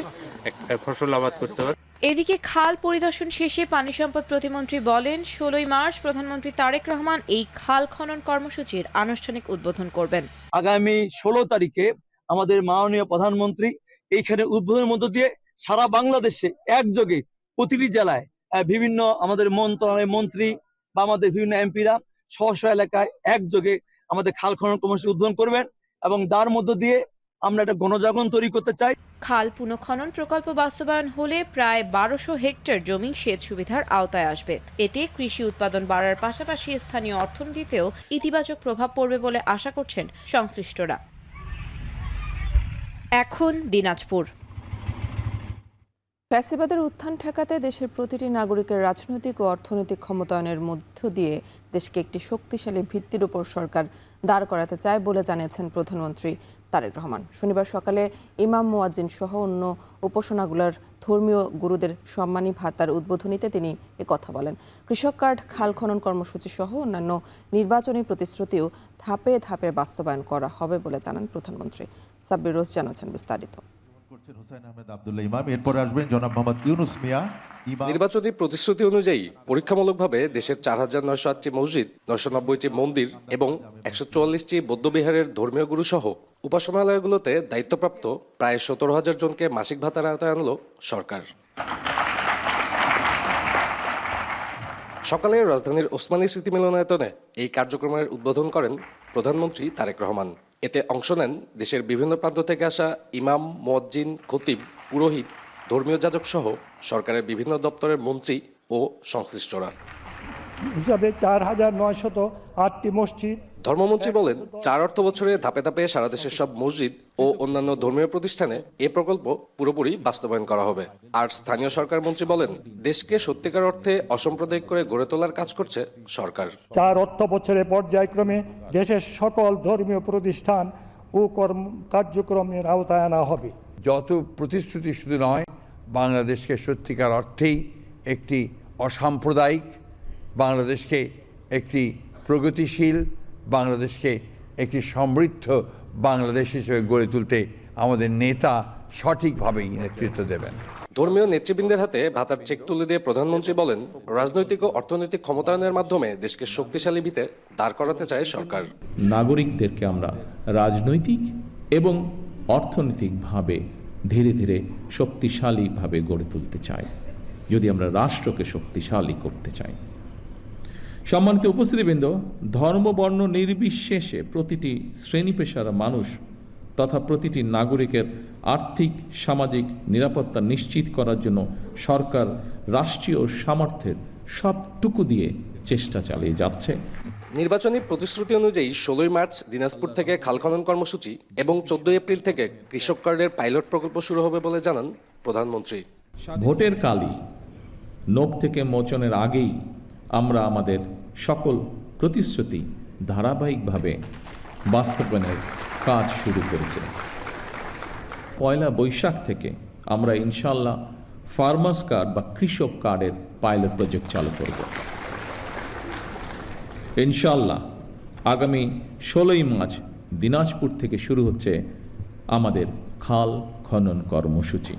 [SPEAKER 11] ফসল আবাদ করতে পারে।
[SPEAKER 4] এদিকে খাল পরিদর্শন শেষে পানি সম্পদ প্রতিমন্ত্রী বলেন, 16 মার্চ প্রধানমন্ত্রী তারেক রহমান এই খাল খনন কর্মসূচির আনুষ্ঠানিক উদ্বোধন করবেন।
[SPEAKER 15] আগামী 16 তারিখে আমাদের মাননীয় প্রধানমন্ত্রী এইখানে উদ্বোধনের মধ্য দিয়ে সারা বাংলাদেশে একযোগে প্রতিটি জেলায় বিভিন্ন আমাদের মন্ত্রণালয়ের মন্ত্রী বা আমাদের বিভিন্ন এমপিরা স্ব এলাকায় একযোগে আমাদের খাল খনন কর্মসূচি উদ্বোধন করবেন, এবং তার মধ্য দিয়ে আমরা একটা গণজাগরণ তৈরি করতে চাই।
[SPEAKER 4] খাল পুনঃখনন প্রকল্প বাস্তবায়ন হলে প্রায় 1200 হেক্টর জমি সেচ সুবিধার আওতায় আসবে। এতে কৃষি উৎপাদন বাড়ার পাশাপাশি স্থানীয় অর্থনীতিতেও ইতিবাচক প্রভাব পড়বে বলে আশা করছেন সংশ্লিষ্টরা। এখন দিনাজপুর।
[SPEAKER 1] ফ্যাসিবাদের উত্থান ঠেকাতে দেশের প্রতিটি নাগরিকের রাজনৈতিক ও অর্থনৈতিক ক্ষমতায়নের মধ্য দিয়ে দেশকে একটি শক্তিশালী ভিত্তির উপর সরকার দাঁড় করাতে চায় বলে জানিয়েছেন প্রধানমন্ত্রী তারেক রহমান। শনিবার সকালে ইমাম মুয়াজ্জিন সহ অন্য উপাসনাগুলোর ধর্মীয় গুরুদের সম্মানী ভাতার উদ্বোধনীতে তিনি একথা বলেন। কৃষক কার্ড, খাল খনন কর্মসূচি সহ অন্যান্য নির্বাচনী প্রতিশ্রুতিও ধাপে ধাপে বাস্তবায়ন করা হবে বলে জানান প্রধানমন্ত্রী। সাব্বির রোজ জানাচ্ছেন বিস্তারিত।
[SPEAKER 16] নির্বাচনী প্রতিশ্রুতি অনুযায়ী পরীক্ষামূলকভাবে দেশের 4,908টি মসজিদ, 990টি মন্দির এবং 144টি বৌদ্ধবিহারের ধর্মীয় গুরু সহ উপাসনালয়গুলোতে দায়িত্বপ্রাপ্ত প্রায় 17,000 জনকে মাসিক ভাতার আওতায় আনল সরকার। সকালে রাজধানীর ওসমানী স্মৃতি মিলনায়তনে এই কার্যক্রমের উদ্বোধন করেন প্রধানমন্ত্রী তারেক রহমান। এতে অংশ নেন দেশের বিভিন্ন প্রান্ত থেকে আসা ইমাম, মুয়াজ্জিন, খতিব, পুরোহিত, ধর্মীয় যাজক সহ সরকারের বিভিন্ন দপ্তরের মন্ত্রী ও সংশ্লিষ্টরা।
[SPEAKER 12] হিসাবে 4,908টি মসজিদ।
[SPEAKER 16] ধর্মমন্ত্রী বলেন, 4 অর্থ বছরে ধাপে ধাপে সারা দেশের সব মসজিদ ও অন্যান্য ধর্মীয় প্রতিষ্ঠানে এ প্রকল্প পুরোপুরি বাস্তবায়ন করা হবে। আর স্থানীয় সরকার মন্ত্রী বলেন, দেশকে সত্যিকার অর্থে অসাম্প্রদায়িক করে গড়ে তোলার কাজ করছে সরকার।
[SPEAKER 12] 4 অর্থ বছরে পর্যায়ক্রমে দেশের সকল ধর্মীয় প্রতিষ্ঠান ও কার্যক্রমের আওতায় আনা হবে।
[SPEAKER 13] যত প্রতিশ্রুতি শুধু নয়, বাংলাদেশকে সত্যিকার অর্থেই একটি অসাম্প্রদায়িক, বাংলাদেশকে একটি প্রগতিশীল, বাংলাদেশকে একটি সমৃদ্ধ বাংলাদেশ হিসেবে গড়ে তুলতে আমাদের নেতা সঠিকভাবেই নেতৃত্ব দেবেন।
[SPEAKER 16] ধর্মীয় নেতৃবৃন্দের হাতে ভাতার চেক তুলে দিয়ে প্রধানমন্ত্রী বলেন, রাজনৈতিক ও অর্থনৈতিক ক্ষমতায়নের মাধ্যমে দেশকে শক্তিশালী ভিতে দাঁড় করাতে চায় সরকার।
[SPEAKER 14] নাগরিকদেরকে আমরা রাজনৈতিক এবং অর্থনৈতিকভাবে ধীরে ধীরে শক্তিশালীভাবে গড়ে তুলতে চাই, যদি আমরা রাষ্ট্রকে শক্তিশালী করতে চাই। সম্মানিত উপস্থিতিবৃন্দ, ধর্ম বর্ণ নির্বিশেষে প্রতিটি শ্রেণী পেশার মানুষ তথা প্রতিটি নাগরিকের আর্থিক সামাজিক নিরাপত্তা নিশ্চিত করার জন্য সরকার রাষ্ট্রীয় সামর্থ্যের সবটুকু দিয়ে চেষ্টা চালিয়ে যাচ্ছে।
[SPEAKER 16] নির্বাচনী প্রতিশ্রুতি অনুযায়ী 16 মার্চ দিনাজপুর থেকে খাল খনন কর্মসূচি এবং 14 এপ্রিল থেকে কৃষক কার্ডের পাইলট প্রকল্প শুরু হবে বলে জানান প্রধানমন্ত্রী।
[SPEAKER 14] ভোটের কালই নোট থেকে মোচনের আগেই আমরা আমাদের সকল প্রতিশ্রুতি ধারাবাহিকভাবে বাস্তবায়নের কাজ শুরু করেছি। 1 বৈশাখ থেকে আমরা ইনশাল্লাহ ফার্মার্স কার্ড বা কৃষক কার্ডের পাইলট প্রজেক্ট চালু করব। ইনশাল্লাহ আগামী 16 মার্চ দিনাজপুর থেকে শুরু হচ্ছে আমাদের খাল খনন কর্মসূচি।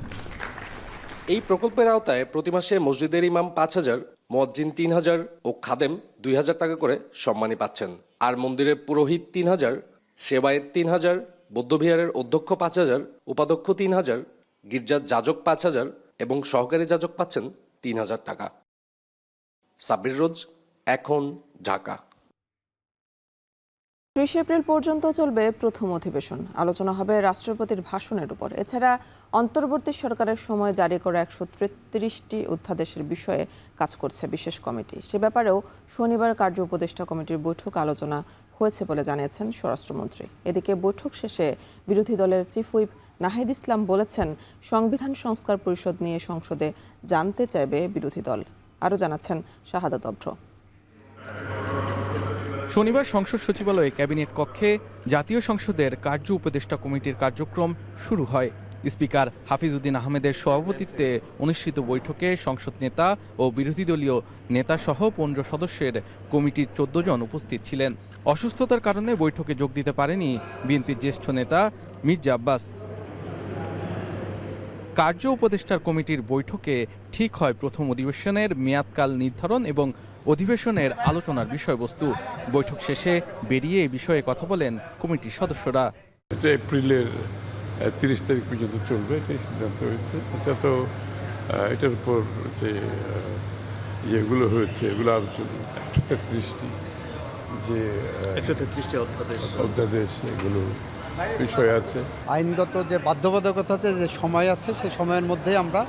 [SPEAKER 16] এই প্রকল্পের আওতায় প্রতি মাসে মসজিদের ইমাম 5,000, মুয়াজ্জিন 3,000 ও খাদেম 2,000 টাকা করে সম্মানী পাচ্ছেন। আর মন্দিরের পুরোহিত 3,000, সেবায়েত 3,000, বৌদ্ধবিহারের অধ্যক্ষ 5,000, উপাধ্যক্ষ 3,000, গির্জার যাজক 5,000 এবং সহকারী যাজক পাচ্ছেন 3,000 টাকা। সাব্বির রোজ, এখন, ঢাকা।
[SPEAKER 1] 30 এপ্রিল পর্যন্ত চলবে প্রথম অধিবেশন। আলোচনা হবে রাষ্ট্রপতির ভাষণের উপর। এছাড়া অন্তর্বর্তী সরকারের সময় জারি করা 133টি অধ্যাদেশের বিষয়ে কাজ করছে বিশেষ কমিটি। সে ব্যাপারেও শনিবার কার্য উপদেষ্টা কমিটির বৈঠক আলোচনা হয়েছে বলে জানিয়েছেন স্বরাষ্ট্রমন্ত্রী। এদিকে বৈঠক শেষে বিরোধী দলের চিফ হুইপ নাহিদ ইসলাম বলেছেন, সংবিধান সংস্কার পরিষদ নিয়ে সংসদে জানতে চাইবে বিরোধী দল। আরও জানাচ্ছেন শাহাদাত অভ্র।
[SPEAKER 19] শনিবার সংসদ সচিবালয়ে ক্যাবিনেট কক্ষে জাতীয় সংসদের কার্য উপদেষ্টা কমিটির কার্যক্রম শুরু হয়। স্পিকার হাফিজউদ্দিন আহমেদের সভাপতিত্বে অনুষ্ঠিত বৈঠকে সংসদ নেতা ও বিরোধী দলীয় নেতাসহ 15 সদস্যের কমিটির 14 জন উপস্থিত ছিলেন। অসুস্থতার কারণে বৈঠকে যোগ দিতে পারেনি বিএনপির জ্যেষ্ঠ নেতা মির্জা আব্বাস। কার্য উপদেষ্টার কমিটির বৈঠকে ঠিক হয় প্রথম অধিবেশনের মেয়াদকাল নির্ধারণ এবং অধিবেশনের আলোচনার বিষয়বস্তু। বৈঠক শেষে বেরিয়ে এই বিষয়ে কথা বলেন কমিটির সদস্যরা।
[SPEAKER 20] এটা এপ্রিলের 30 তারিখ পর্যন্ত চলবে, এটাই সিদ্ধান্ত হয়েছে। এটা তো এটার উপর যে ইয়েগুলো হয়েছে এগুলো আলোচনা 133টি যে
[SPEAKER 21] 133টি
[SPEAKER 20] অধ্যাদেশ এগুলো বিষয় আছে।
[SPEAKER 8] আইনগত যে বাধ্যবাধকতা আছে, যে সময় আছে, সেই সময়ের মধ্যেই আমরা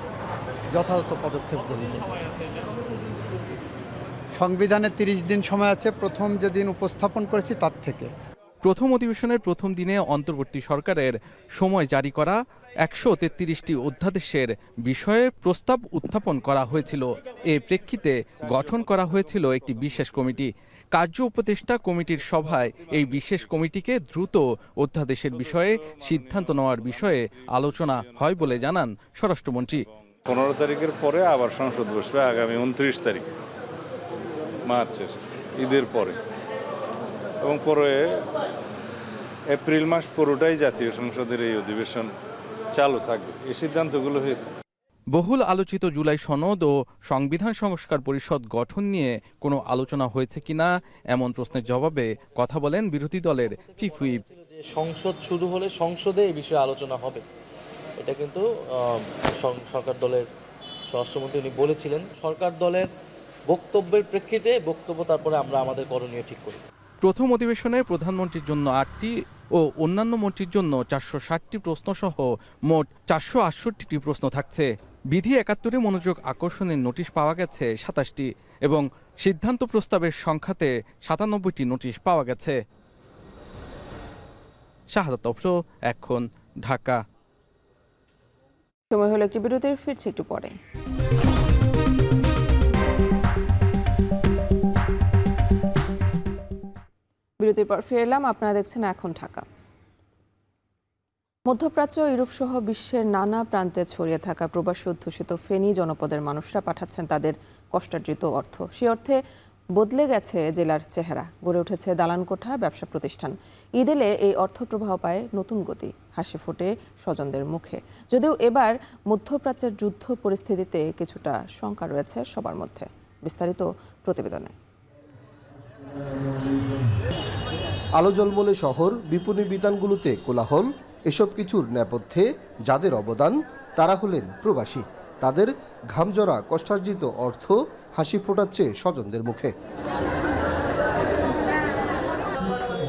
[SPEAKER 8] যথাযথ পদক্ষেপ গ্রহণ করব। সংবিধানে 30 দিন সময় আছে প্রথম যেদিন উপস্থাপন করেছি তার থেকে।
[SPEAKER 19] প্রথম অধিবেশনের প্রথম দিনে অন্তর্বর্তী সরকারের সময় জারি করা 133টি অধ্যাদেশের বিষয়ে প্রস্তাব উত্থাপন করা হয়েছিল। এ প্রেক্ষিতে গঠন করা হয়েছিল একটি বিশেষ কমিটি। কার্য উপদেষ্টা কমিটির সভায় এই বিশেষ কমিটিকে দ্রুত অধ্যাদেশের বিষয়ে সিদ্ধান্ত নেওয়ার বিষয়ে আলোচনা হয় বলে জানান স্বরাষ্ট্রমন্ত্রী।
[SPEAKER 20] 15 তারিখের পরে আবার সংসদ বসবে আগামী 29 তারিখ মার্চের, ঈদের পরে, এবং পরে এপ্রিল মাস পুরোটাই জাতীয় সংসদের এই অধিবেশন চালু থাকবে। এই সিদ্ধান্তগুলো হয়েছে।
[SPEAKER 19] বহুল আলোচিত জুলাই সনদ ও সংবিধান সংস্কার পরিষদ গঠন নিয়ে কোনো আলোচনা হয়েছে কিনা এমন প্রশ্নের জবাবে কথা বলেন বিরোধী দলের চিফ হুইপ।
[SPEAKER 21] সংসদ শুরু হলে সংসদে এই বিষয়ে আলোচনা হবে, এটা কিন্তু সরকার দলের স্বরাষ্ট্রমন্ত্রী উনি বলেছিলেন। সরকার দলের বক্তব্যের প্রেক্ষিতে বক্তব্য, তারপরে আমরা আমাদের করণীয় ঠিক করি।
[SPEAKER 19] প্রথম অধিবেশনে প্রধানমন্ত্রীর জন্য 8টি ও অন্যান্য মন্ত্রীর জন্য 460টি প্রশ্নসহ মোট 468টি প্রশ্ন থাকছে। বিধি 71-এ মনোযোগ আকর্ষণের নোটিশ পাওয়া গেছে 27টি এবং সিদ্ধান্ত প্রস্তাবের সংখ্যাতে 97টি নোটিশ পাওয়া গেছে। শাহাদাত অফরো, এখন, ঢাকা।
[SPEAKER 1] সময় হলো একটি বিরতির, ফিরছি একটু পরে। বিরতির পর ফিরলাম, আপনারা দেখছেন এখন ঢাকা। মধ্যপ্রাচ্য, ইউরোপ সহ বিশ্বের নানা প্রান্তে ছড়িয়ে থাকা প্রবাসী অধ্যুষিত ফেনী জনপদের মানুষরা পাঠাচ্ছেন তাদের কষ্টার্জিত অর্থ। সে অর্থে বদলে গেছে জেলার চেহারা, গড়ে উঠেছে দালানকোঠা, ব্যবসা প্রতিষ্ঠান। ঈদ এলে এই অর্থ প্রবাহ পায় নতুন গতি, হাসি ফোটে স্বজনদের মুখে। যদিও এবার মধ্যপ্রাচ্যের যুদ্ধ পরিস্থিতিতে কিছুটা শঙ্কা রয়েছে সবার মধ্যে। বিস্তারিত প্রতিবেদনে।
[SPEAKER 2] আলো জলমলে শহর, বিপণী বিতানগুলোতে কোলাহল, এসব কিছুর নেপথ্যে যাদের অবদান তারা হলেন প্রবাসী। তাদের ঘামজরা কষ্টার্জিত অর্থ হাসি ফোটাচ্ছে স্বজনদের মুখে।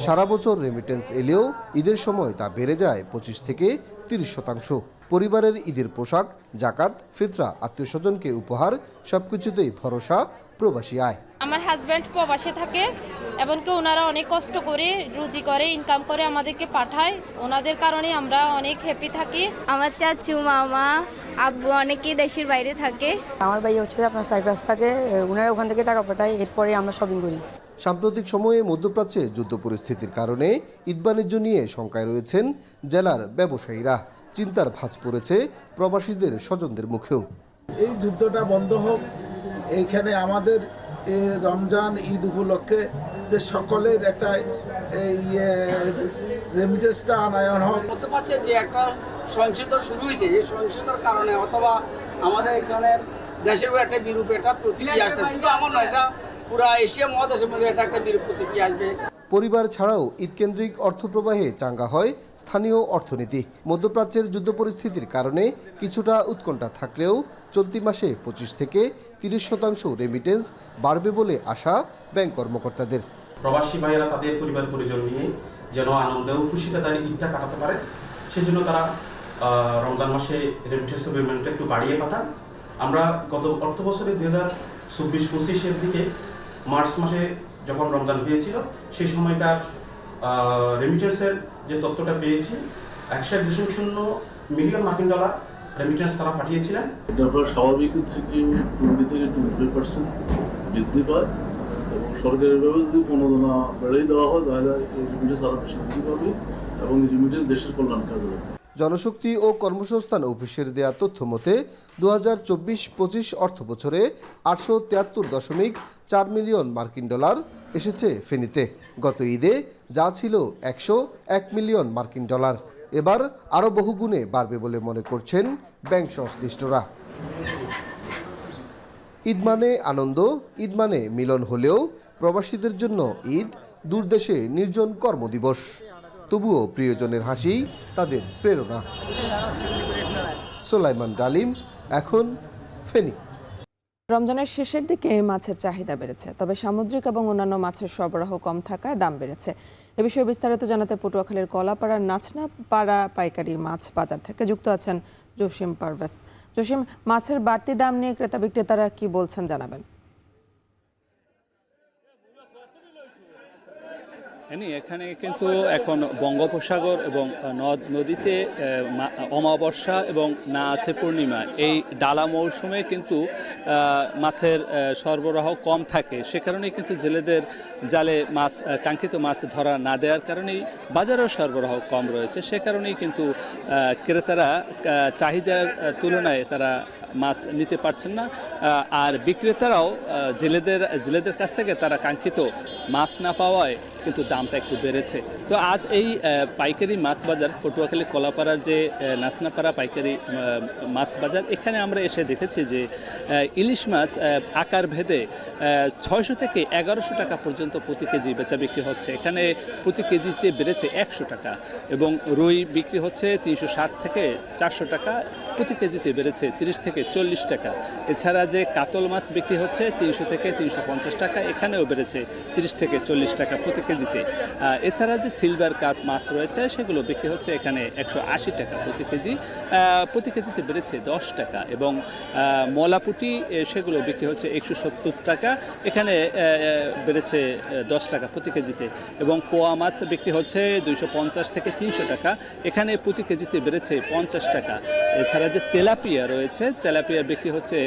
[SPEAKER 2] সারা বছর রেমিটেন্স এলেও ঈদের সময় তা বেড়ে যায় 25 থেকে 30%। পরিবারের ঈদের পোশাক, জাকাত, ফিতরা, আত্মীয় স্বজনকে উপহার, সবকিছুতেই ভরসা প্রবাসী আয়।
[SPEAKER 3] আমার হাজব্যান্ড প্রবাসে থাকে, এমনকি ওনারা অনেক কষ্ট করে রুজি করে ইনকাম করে আমাদেরকে পাঠায়। ওনাদের কারণে আমরা অনেক হ্যাপি থাকি।
[SPEAKER 17] আমার চাচু, মামা, আব্বু অনেকেই দেশের বাইরে থাকে।
[SPEAKER 23] আমার ভাই হচ্ছে আপনার সাইপ্রাস থাকে, ওনারা ওখান থেকে টাকা পাঠায়, এরপরে আমরা শপিং করি।
[SPEAKER 2] সাম্প্রতিক সময়ে মধ্যপ্রাচ্যে যুদ্ধ পরিস্থিতির কারণে ঈদ বাণিজ্য নিয়ে শঙ্কায় রয়েছেন জেলার ব্যবসায়ীরা। চিন্তার ভাঁজ পড়েছে প্রবাসীদের স্বজনদের মুখেও।
[SPEAKER 24] এই যুদ্ধটা বন্ধ হোক, এইখানে আমাদের রমজান ঈদ উপলক্ষে যে সকলের একটা এই রেমিটেন্সটা আনায়ন হোক।
[SPEAKER 25] মধ্যপ্রাচ্যে যে একটা সহিংসতা শুরু হয়েছে, এই সহিংসতার কারণে অথবা আমাদের এখানে দেশের একটা বিরূপ একটা প্রতিক্রিয়া আসছে। শুধু আমার নয়, এটা পুরা এশিয়া মহাদেশের মধ্যে এটা একটা বিরূপ প্রতিক্রিয়া আসবে।
[SPEAKER 2] পরিবার ছাড়াও ঈদকেন্দ্রিক অর্থপ্রবাহে চাঙ্গা হয় স্থানীয় অর্থনীতি। মধ্যপ্রাচ্যের যুদ্ধ পরিস্থিতির কারণে কিছুটা উৎকণ্ঠা থাকলেও চলতি মাসে 25 থেকে 30% রেমিটেন্স বাড়বে বলে আশা ব্যাংক কর্মকর্তাদের।
[SPEAKER 27] প্রবাসী ভাইয়েরা তাদের পরিবার পরিজন নিয়ে যেন আনন্দ ও খুশিতে তার ঈদটা কাটাতে পারে, সেজন্য তারা রমজান মাসে রেমিটেন্স পেমেন্টটা একটু বাড়িয়ে পাঠান। আমরা গত অর্থ বছরে 2024-25-এর দিকে মার্চ মাসে যখন রমজান হয়েছিল, সেই সময়কার রেমিটেন্সের যে তথ্যটা পেয়েছি, 101.0 মিলিয়ন মার্কিন ডলার রেমিটেন্স তারা পাঠিয়েছিলেন।
[SPEAKER 28] এটার পর স্বাভাবিক থেকে 20 থেকে 25% বৃদ্ধি পায় এবং সরকারের ব্যবস্থা যদি প্রণোদনা বেড়েই দেওয়া হয় তাহলে এই রেমিটেন্স আরও বেশি বৃদ্ধি পাবে এবং এই রেমিটেন্স দেশের কল্যাণে কাজে লাগবে।
[SPEAKER 2] জনশক্তি ও কর্মসংস্থান অফিসের দেয়া তথ্য মতে 2024-25 অর্থ বছরে 873.4 মিলিয়ন মার্কিন ডলার এসেছে ফেনীতে। গত ঈদে যা ছিল 101 মিলিয়ন মার্কিন ডলার, এবার আরও বহুগুণে বাড়বে বলে মনে করছেন ব্যাংক সংশ্লিষ্টরা। ঈদ মানে আনন্দ, ঈদ মানে মিলন হলেও প্রবাসীদের জন্য ঈদ দূরদেশে নির্জন কর্মদিবস। তবুও প্রিয়জনের হাসি তাদের প্রেরণা। সোলাইমান ডালিম, এখন, ফেনী।
[SPEAKER 1] রমজানের শেষের দিকে মাছের চাহিদা বেড়েছে, তবে সামুদ্রিক এবং অন্যান্য মাছের সরবরাহ কম থাকায় দাম বেড়েছে। এ বিষয়ে বিস্তারিত জানাতে পটুয়াখালীর কলাপাড়ার নাচনাপাড়া পাইকারি মাছ বাজার থেকে যুক্ত আছেন জসিম পারভেজ। জসিম, মাছের বাড়তি দাম নিয়ে ক্রেতা বিক্রেতারা কি বলছেন জানাবেন।
[SPEAKER 29] এখানে কিন্তু এখন বঙ্গোপসাগর এবং নদ নদীতে অমাবস্যা এবং না আছে পূর্ণিমা, এই ডালা মৌসুমে কিন্তু মাছের সরবরাহ কম থাকে। সে কারণেই কিন্তু জেলেদের জালে মাছ, কাঙ্ক্ষিত মাছ ধরা না দেওয়ার কারণেই বাজারেও সরবরাহ কম রয়েছে। সে কারণেই কিন্তু ক্রেতারা চাহিদার তুলনায় তারা মাছ নিতে পারছেন না, আর বিক্রেতারাও জেলেদের কাছ থেকে তারা কাঙ্ক্ষিত মাছ না পাওয়ায় কিন্তু দামটা একটু বেড়েছে। তো আজ এই পাইকারি মাছ বাজার পটুয়াখালী কলাপাড়ার যে নাচনাপাড়া পাইকারি মাছ বাজার, এখানে আমরা এসে দেখেছি যে ইলিশ মাছ আকার ভেদে 600 থেকে 1100 টাকা পর্যন্ত প্রতি কেজি বেচা বিক্রি হচ্ছে। এখানে প্রতি কেজিতে বেড়েছে 100 টাকা এবং রুই বিক্রি হচ্ছে 360 থেকে 400 টাকা, প্রতি কেজিতে বেড়েছে 30 থেকে 40 টাকা। এছাড়া যে কাতল মাছ বিক্রি হচ্ছে 300 থেকে 350 টাকা, এখানেও বেড়েছে 30 থেকে 40 টাকা প্রতি কেজি। কেজিতে। এছাড়া যে সিলভার কার্প মাছ রয়েছে সেগুলো বিক্রি হচ্ছে এখানে 180 টাকা প্রতি কেজি, প্রতি কেজিতে বেড়েছে 10 টাকা। এবং মলাপুটি সেগুলো বিক্রি হচ্ছে 170 টাকা, এখানে বেড়েছে 10 টাকা প্রতি কেজিতে। এবং পোয়া মাছ বিক্রি হচ্ছে 250 থেকে 300 টাকা, এখানে প্রতি কেজিতে বেড়েছে 50 টাকা। এছাড়া যে তেলাপিয়া রয়েছে, তেলাপিয়া বিক্রি হচ্ছে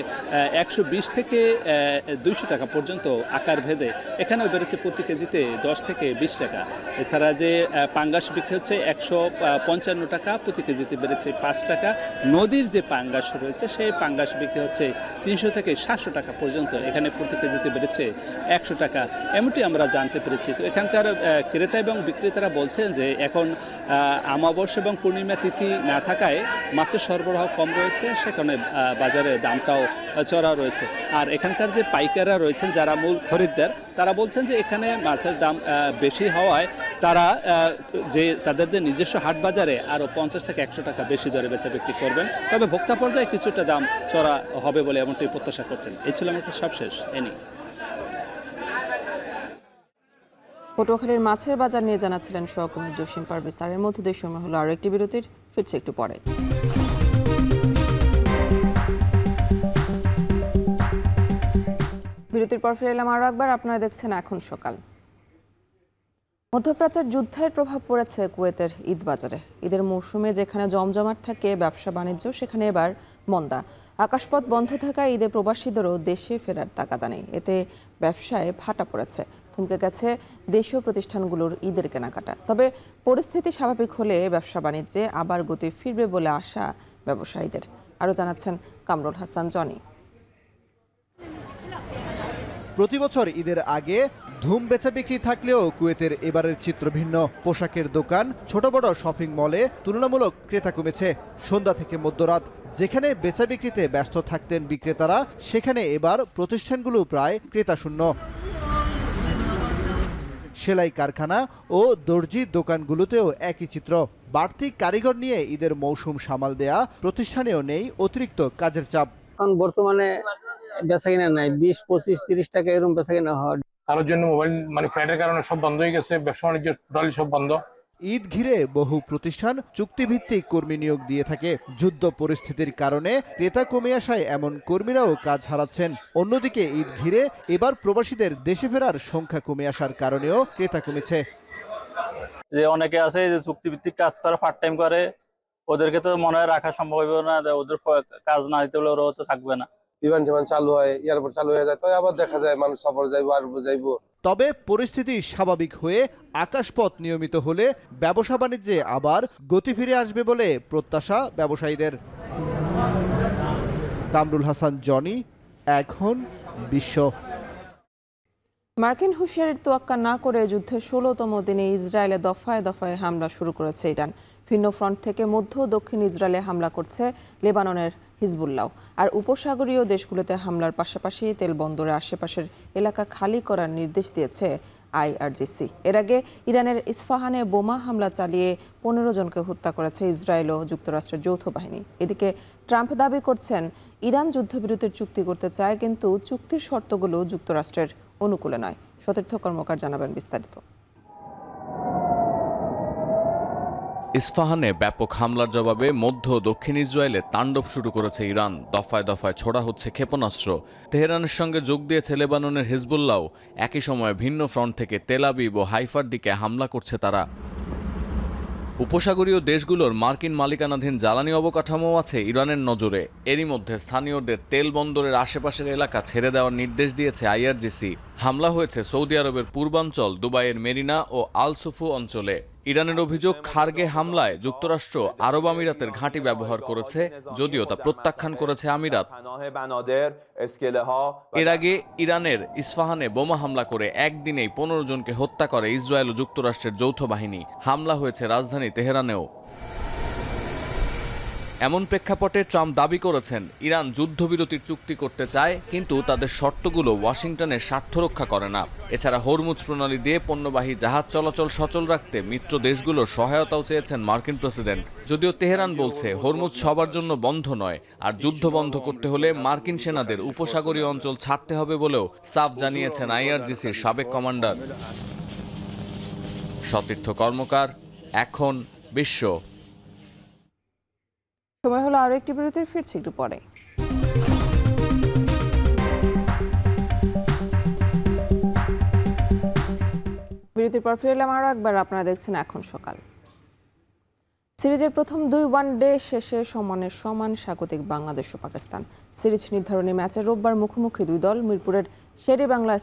[SPEAKER 29] 120 থেকে 200 টাকা পর্যন্ত আকার ভেদে, এখানেও বেড়েছে প্রতি কেজিতে 10 থেকে 20 টাকা। এছাড়া যে পাঙ্গাস বিক্রি হচ্ছে 155 টাকা, প্রতি কেজিতে বেড়েছে 5 টাকা। নদীর যে পাঙ্গাস রয়েছে সেই পাঙ্গাস বিক্রি হচ্ছে 300 থেকে 700 টাকা পর্যন্ত, এখানে প্রতি কেজিতে বেড়েছে 100 টাকা, এমনটি আমরা জানতে পেরেছি। তো এখানকার ক্রেতা এবং বিক্রেতারা বলছেন যে এখন অমাবস্যা এবং পূর্ণিমা তিথি না থাকায় মাছের সরবরাহ কম রয়েছে, সেখানে বাজারে দামটাও চড়া রয়েছে। আর এখানকার যে পাইকাররা রয়েছেন যারা মূল খরিদ্দার, তারা বলছেন যে এখানে মাছের দাম বেশি হওয়ায় তারা যে তাদের যে নিজস্ব হাট বাজারে আরও 50 থেকে 100 টাকা বেশি দরে বেচা বিক্রি করবেন, তবে ভোক্তা পর্যায়ে কিছুটা দাম চড়া হবে বলে এমনটি প্রত্যাশা করছেন। এই ছিল আমাদের সবশেষ এনি।
[SPEAKER 1] পটুয়াখালীর মাছের বাজার নিয়ে জানাচ্ছিলেন সহকর্মী জসিম পারভেজ। এর মধ্যে দিয়ে সময় হলো আরও একটি বিরতির, ফিরছে একটু পরে। বিরতির পর ফিরে এলাম আরও একবার, আপনারা দেখছেন এখন সকাল। মধ্যপ্রাচ্যের যুদ্ধের প্রভাব পড়েছে কুয়েতের ঈদ বাজারে। ঈদের মৌসুমে যেখানে জমজমাট থাকে ব্যবসা বাণিজ্য, সেখানে এবার মন্দা। আকাশপথ বন্ধ থাকায় ঈদে প্রবাসীদেরও দেশে ফেরার তাগাদা নেই। এতে ব্যবসায় ভাটা পড়েছে, থমকে গেছে দেশীয় প্রতিষ্ঠানগুলোর ঈদের কেনাকাটা। তবে পরিস্থিতি স্বাভাবিক হলে ব্যবসা বাণিজ্যে আবার গতি ফিরবে বলে আশা ব্যবসায়ীদের। আরও জানাচ্ছেন কামরুল হাসান জনি।
[SPEAKER 2] প্রতি বছর ঈদের আগে ধুম বেচা বিক্রি থাকলেও কুয়েতের এবারের চিত্র ভিন্ন। পোশাকের দোকান, ছোট বড় শপিং মলে তুলনামূলক ক্রেতা কমেছে। সন্ধ্যা থেকে মধ্যরাত যেখানে বেচা বিক্রিতে ব্যস্ত থাকতেন বিক্রেতারা, সেখানে এবার প্রতিষ্ঠানগুলো প্রায় ক্রেতা শূন্য। সেলাই কারখানা ও দর্জি দোকানগুলোতেও একই চিত্র। বাড়তি কারিগর নিয়ে ঈদের মৌসুম সামাল দেয়া প্রতিষ্ঠানেও নেই অতিরিক্ত কাজের চাপ।
[SPEAKER 25] এখন বর্তমানে বেচা কিনা নাই, 20, 25, 30 টাকা এরকম বেচা কিনা হয়।
[SPEAKER 5] কারোর জন্য মোবাইল ফ্লাইটের কারণে সব বন্ধ হয়ে গেছে, ব্যবসা বাণিজ্য টোটালি সব বন্ধ।
[SPEAKER 2] ঈদ ঘিরে বহু প্রতিষ্ঠান চুক্তিভিত্তিক কর্মী নিয়োগ দিয়ে থাকে। যুদ্ধ পরিস্থিতির কারণে ক্রেতা কমে আসায় এমন কর্মীরাও কাজ হারাচ্ছেন। অন্যদিকে ঈদ ঘিরে এবার প্রবাসীদের দেশে ফেরার সংখ্যা কমে আসার কারণেও ক্রেতা কমেছে।
[SPEAKER 6] যে অনেকে আছে যে চুক্তিভিত্তিক কাজ করে, পার্ট টাইম করে, ওদেরকে তো মনে হয় রাখা সম্ভব হবে না, ওদের কাজ না দিতে হলে ওরাও তো থাকবে না।
[SPEAKER 7] বিমান চালু হয়, এয়ারপোর্ট চালু হয়ে যায়, তো আবার দেখা যায় মানুষ সফর যাইবো আর যাইবো।
[SPEAKER 2] তবে পরিস্থিতি স্বাভাবিক হয়ে আকাশপথ নিয়মিত হলে ব্যবসা বাণিজ্যে আবার গতি ফিরে আসবে বলে প্রত্যাশা ব্যবসায়ীদের। কামরুল হাসান জনি, এখন বিশ্ব।
[SPEAKER 1] মার্কিন হুঁশিয়ারির তোয়াক্কা না করে যুদ্ধের 16তম দিনে ইসরায়েলে দফায় দফায় হামলা শুরু করেছে ইরান। ভিন্ন ফ্রন্ট থেকে মধ্য ও দক্ষিণ ইসরায়েলে হামলা করছে লেবাননের হিজবুল্লাহ। আর উপসাগরীয় দেশগুলোতে হামলার পাশাপাশি তেল বন্দরের আশেপাশের এলাকা খালি করার নির্দেশ দিয়েছে আইআরজিসি। এর আগে ইরানের ইস্ফাহানে বোমা হামলা চালিয়ে 15 জনকে হত্যা করেছে ইসরায়েল ও যুক্তরাষ্ট্রের যৌথ বাহিনী। এদিকে ট্রাম্প দাবি করছেন ইরান যুদ্ধবিরতির চুক্তি করতে চায়, কিন্তু চুক্তির শর্তগুলো যুক্তরাষ্ট্রের অনুকূলে নয়। সতীর্থ কর্মকার জানাবেন বিস্তারিত।
[SPEAKER 9] ইস্ফাহানে ব্যাপক হামলার জবাবে মধ্য দক্ষিণ ইসরায়েলে তাণ্ডব শুরু করেছে ইরান। দফায় দফায় ছোড়া হচ্ছে ক্ষেপণাস্ত্র। তেহরানের সঙ্গে যোগ দিয়েছে লেবাননের হিজবুল্লাহ। একই সময়ে ভিন্ন ফ্রন্ট থেকে তেল আবিব ও হাইফার দিকে হামলা করছে তারা। উপসাগরীয় দেশগুলোর মার্কিন মালিকানাধীন জ্বালানি অবকাঠামো আছে ইরানের নজরে। এরই মধ্যে স্থানীয়দের তেল বন্দরের আশেপাশের এলাকা ছেড়ে দেওয়ার নির্দেশ দিয়েছে আইআরজিসি। হামলা হয়েছে সৌদি আরবের পূর্বাঞ্চল, দুবাইয়ের মেরিনা ও আল সুফু অঞ্চলে। ইরানের অভিযোগ, খার্গে হামলায় যুক্তরাষ্ট্র আরব আমিরাতের ঘাঁটি ব্যবহার করেছে, যদিও তা প্রত্যাখ্যান করেছে আমিরাত। এর আগে ইরানের ইস্ফাহানে বোমা হামলা করে একদিনেই 15 জনকে হত্যা করে ইসরায়েল ও যুক্তরাষ্ট্রের যৌথ বাহিনী। হামলা হয়েছে রাজধানী তেহরানেও। এমন প্রেক্ষাপটে ট্রাম্প দাবি করেছেন ইরান যুদ্ধবিরতির চুক্তি করতে চায়, কিন্তু তাদের শর্তগুলো ওয়াশিংটনের স্বার্থ রক্ষা করে না। এছাড়া হরমুজ প্রণালী দিয়ে পণ্যবাহী জাহাজ চলাচল সচল রাখতে মিত্র দেশগুলোর সহায়তাও চেয়েছেন মার্কিন প্রেসিডেন্ট। যদিও তেহরান বলছে হরমুজ সবার জন্য বন্ধ নয়, আর যুদ্ধ বন্ধ করতে হলে মার্কিন সেনাদের উপসাগরীয় অঞ্চল ছাড়তে হবে বলেও সাফ জানিয়েছেন আইআরজিসির সাবেক কমান্ডার। সতীর্থ কর্মকার, এখন বিশ্ব।
[SPEAKER 1] সময় হলো আরো একটি বিরতির, ফিরছি একটু পরে। বিরতির পর ফিরে এলাম আরও একবার। আপনারা দেখছেন এখন সকাল। সিরিজের প্রথম 2 ওয়ানডে শেষে সমানের সমান স্বাগতিক বাংলাদেশ ও পাকিস্তান। সিরিজ নির্ধারণী ম্যাচে রোববার মুখোমুখি দুই দল মিরপুরের শেরে বাংলা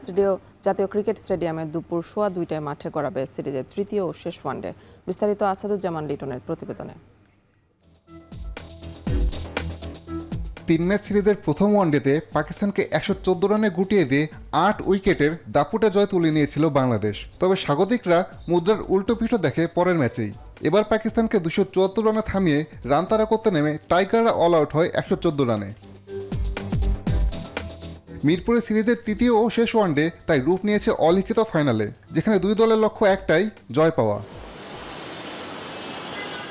[SPEAKER 1] জাতীয় ক্রিকেট স্টেডিয়ামে দুপুর 2:15টায় মাঠে গড়াবে সিরিজের তৃতীয় ও শেষ ওয়ানডে। বিস্তারিত আসাদুজ্জামান লিটনের প্রতিবেদনে।
[SPEAKER 4] 3 ম্যাচ সিরিজের প্রথম ওয়ানডেতে পাকিস্তানকে 114 রানে গুটিয়ে দিয়ে 8 উইকেটের দাপুটে জয় তুলে নিয়েছিল বাংলাদেশ। তবে স্বাগতিকরা মুদ্রার উল্টো পিঠও দেখে পরের ম্যাচেই। এবার পাকিস্তানকে 274 রানে থামিয়ে রান তাড়া করতে নেমে টাইগাররা অল আউট হয় 114 রানে। মিরপুরে সিরিজের তৃতীয় ও শেষ ওয়ানডে তাই রূপ নিয়েছে অলিখিত ফাইনালে, যেখানে দুই দলের লক্ষ্য একটাই, জয় পাওয়া।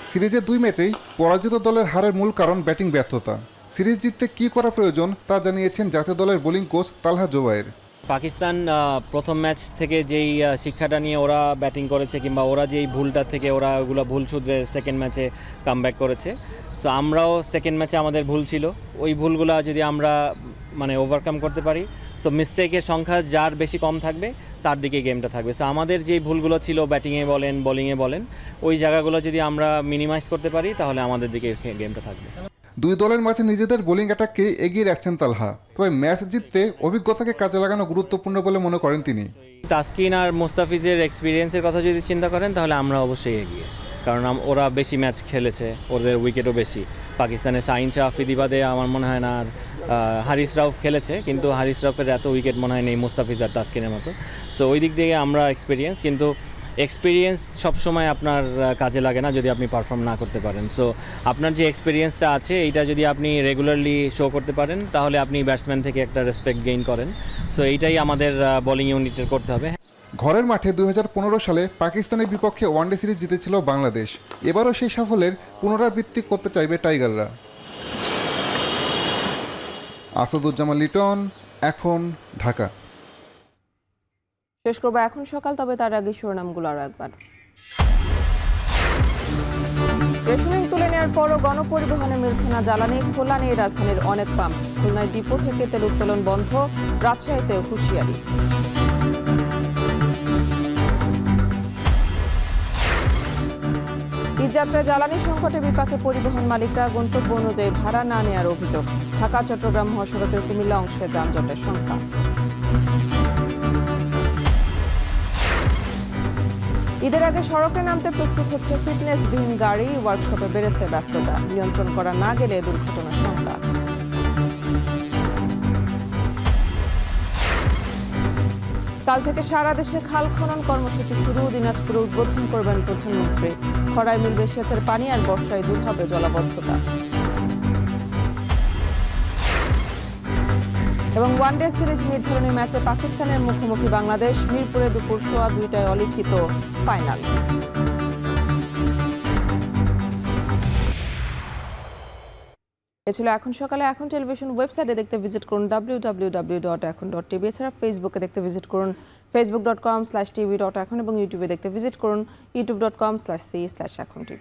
[SPEAKER 4] সিরিজের 2 ম্যাচেই পরাজিত দলের হারের মূল কারণ ব্যাটিং ব্যর্থতা। সিরিজ জিততে কী করা প্রয়োজন তা জানিয়েছেন জাতীয় দলের বোলিং কোচ তালহা জোবায়ের।
[SPEAKER 10] পাকিস্তান প্রথম ম্যাচ থেকে যেই শিক্ষাটা নিয়ে ওরা ব্যাটিং করেছে, কিংবা ওরা যেই ভুলটা থেকে ওরা ওগুলো ভুল শুধরে সেকেন্ড ম্যাচে কামব্যাক করেছে। সো আমরাও সেকেন্ড ম্যাচে আমাদের ভুল ছিল, ওই ভুলগুলো যদি আমরা ওভারকাম করতে পারি, সো মিস্টেকের সংখ্যা যার বেশি কম থাকবে তার দিকে গেমটা থাকবে। সো আমাদের যে ভুলগুলো ছিল ব্যাটিংয়ে বলেন বোলিংয়ে বলেন, ওই জায়গাগুলো যদি আমরা মিনিমাইজ করতে পারি তাহলে আমাদের দিকে গেমটা থাকবে।
[SPEAKER 4] দুই দলের মাঝে নিজেদের বোলিং অ্যাটাককে এগিয়ে রাখছেন তালহা। তবে ম্যাচ জিততে অভিজ্ঞতাকে কাজে লাগানো গুরুত্বপূর্ণ বলে মনে করেন তিনি।
[SPEAKER 10] তাসকিন আর মোস্তাফিজের এক্সপিরিয়েন্সের কথা যদি চিন্তা করেন তাহলে আমরা অবশ্যই এগিয়ে, কারণ ওরা বেশি ম্যাচ খেলেছে, ওদের উইকেটও বেশি। পাকিস্তানের শাহিন শাহ আফ্রিদি বাদে আমার মনে হয় না আর হারিস রাউফ খেলেছে, কিন্তু হারিস রাউফের এত উইকেট মনে হয় নেই মোস্তাফিজ আর তাসকিনের মতো। সো ওই দিক থেকে আমরা এক্সপিরিয়েন্স, কিন্তু এক্সপিরিয়েন্স সবসময় আপনার কাজে লাগে না যদি আপনি পারফর্ম না করতে পারেন। সো আপনার যে এক্সপিরিয়েন্সটা আছে এইটা যদি আপনি রেগুলারলি শো করতে পারেন তাহলে আপনি ব্যাটসম্যান থেকে একটা রেসপেক্ট গেইন করেন। সো এইটাই আমাদের বোলিং ইউনিটের করতে হবে।
[SPEAKER 4] ঘরের মাঠে 2015 সালে পাকিস্তানের বিপক্ষে ওয়ানডে সিরিজ জিতেছিল বাংলাদেশ। এবারও সেই সাফল্যের পুনরাবৃত্তি করতে চাইবে টাইগাররা। আসাদুজ্জামান লিটন, এখন, ঢাকা।
[SPEAKER 1] শেষ করবো এখন সকাল, তবে তার আগে শিরোনামগুলো আরো একবার। রেশনিং তুলে নেওয়ার পরও গণপরিবহনে মিলছে না জ্বালানি, খোলা নেই রাজধানীর অনেক পাম্প। খুলনায় ডিপো থেকে তেল উত্তোলন বন্ধ, রাজশাহীতে হুঁশিয়ারি। ঈদযাত্রায় জ্বালানি সংকটে বিপাকে পরিবহন মালিকরা, গন্তব্য অনুযায়ী ভাড়া না নেওয়ার অভিযোগ। ঢাকা চট্টগ্রাম মহাসড়কের কুমিল্লা অংশে যানজটের সংখ্যা। ঈদের আগে সড়কে নামতে প্রস্তুত হচ্ছে ফিটনেসবিহীন গাড়ি, ওয়ার্কশপে বেড়েছে ব্যস্ততা। নিয়ন্ত্রণ করা না গেলে দুর্ঘটনার সংখ্যা। কাল থেকে সারা দেশে খাল খনন কর্মসূচি শুরু, দিনাজপুরে উদ্বোধন করবেন প্রধানমন্ত্রী। খরায় মিলবে সেচের পানি, আর বর্ষায় দূর হবে জলাবদ্ধতা। এবং ওয়ানডে সিরিজ নির্ধারণী ম্যাচে পাকিস্তানের মুখোমুখি বাংলাদেশ, মিরপুরে দুপুর 2:15টায় অলিখিত ফাইনাল। এ ছিল এখন সকালে। এখন টেলিভিশন ওয়েবসাইটে দেখতে ভিজিট করুন www.ekon.tv। এছাড়া ফেসবুকে দেখতে ভিজিট করুন facebook.com/tv.ekon এবং ইউটিউবে দেখতে ভিজিট করুন youtube.com/c/ekontv।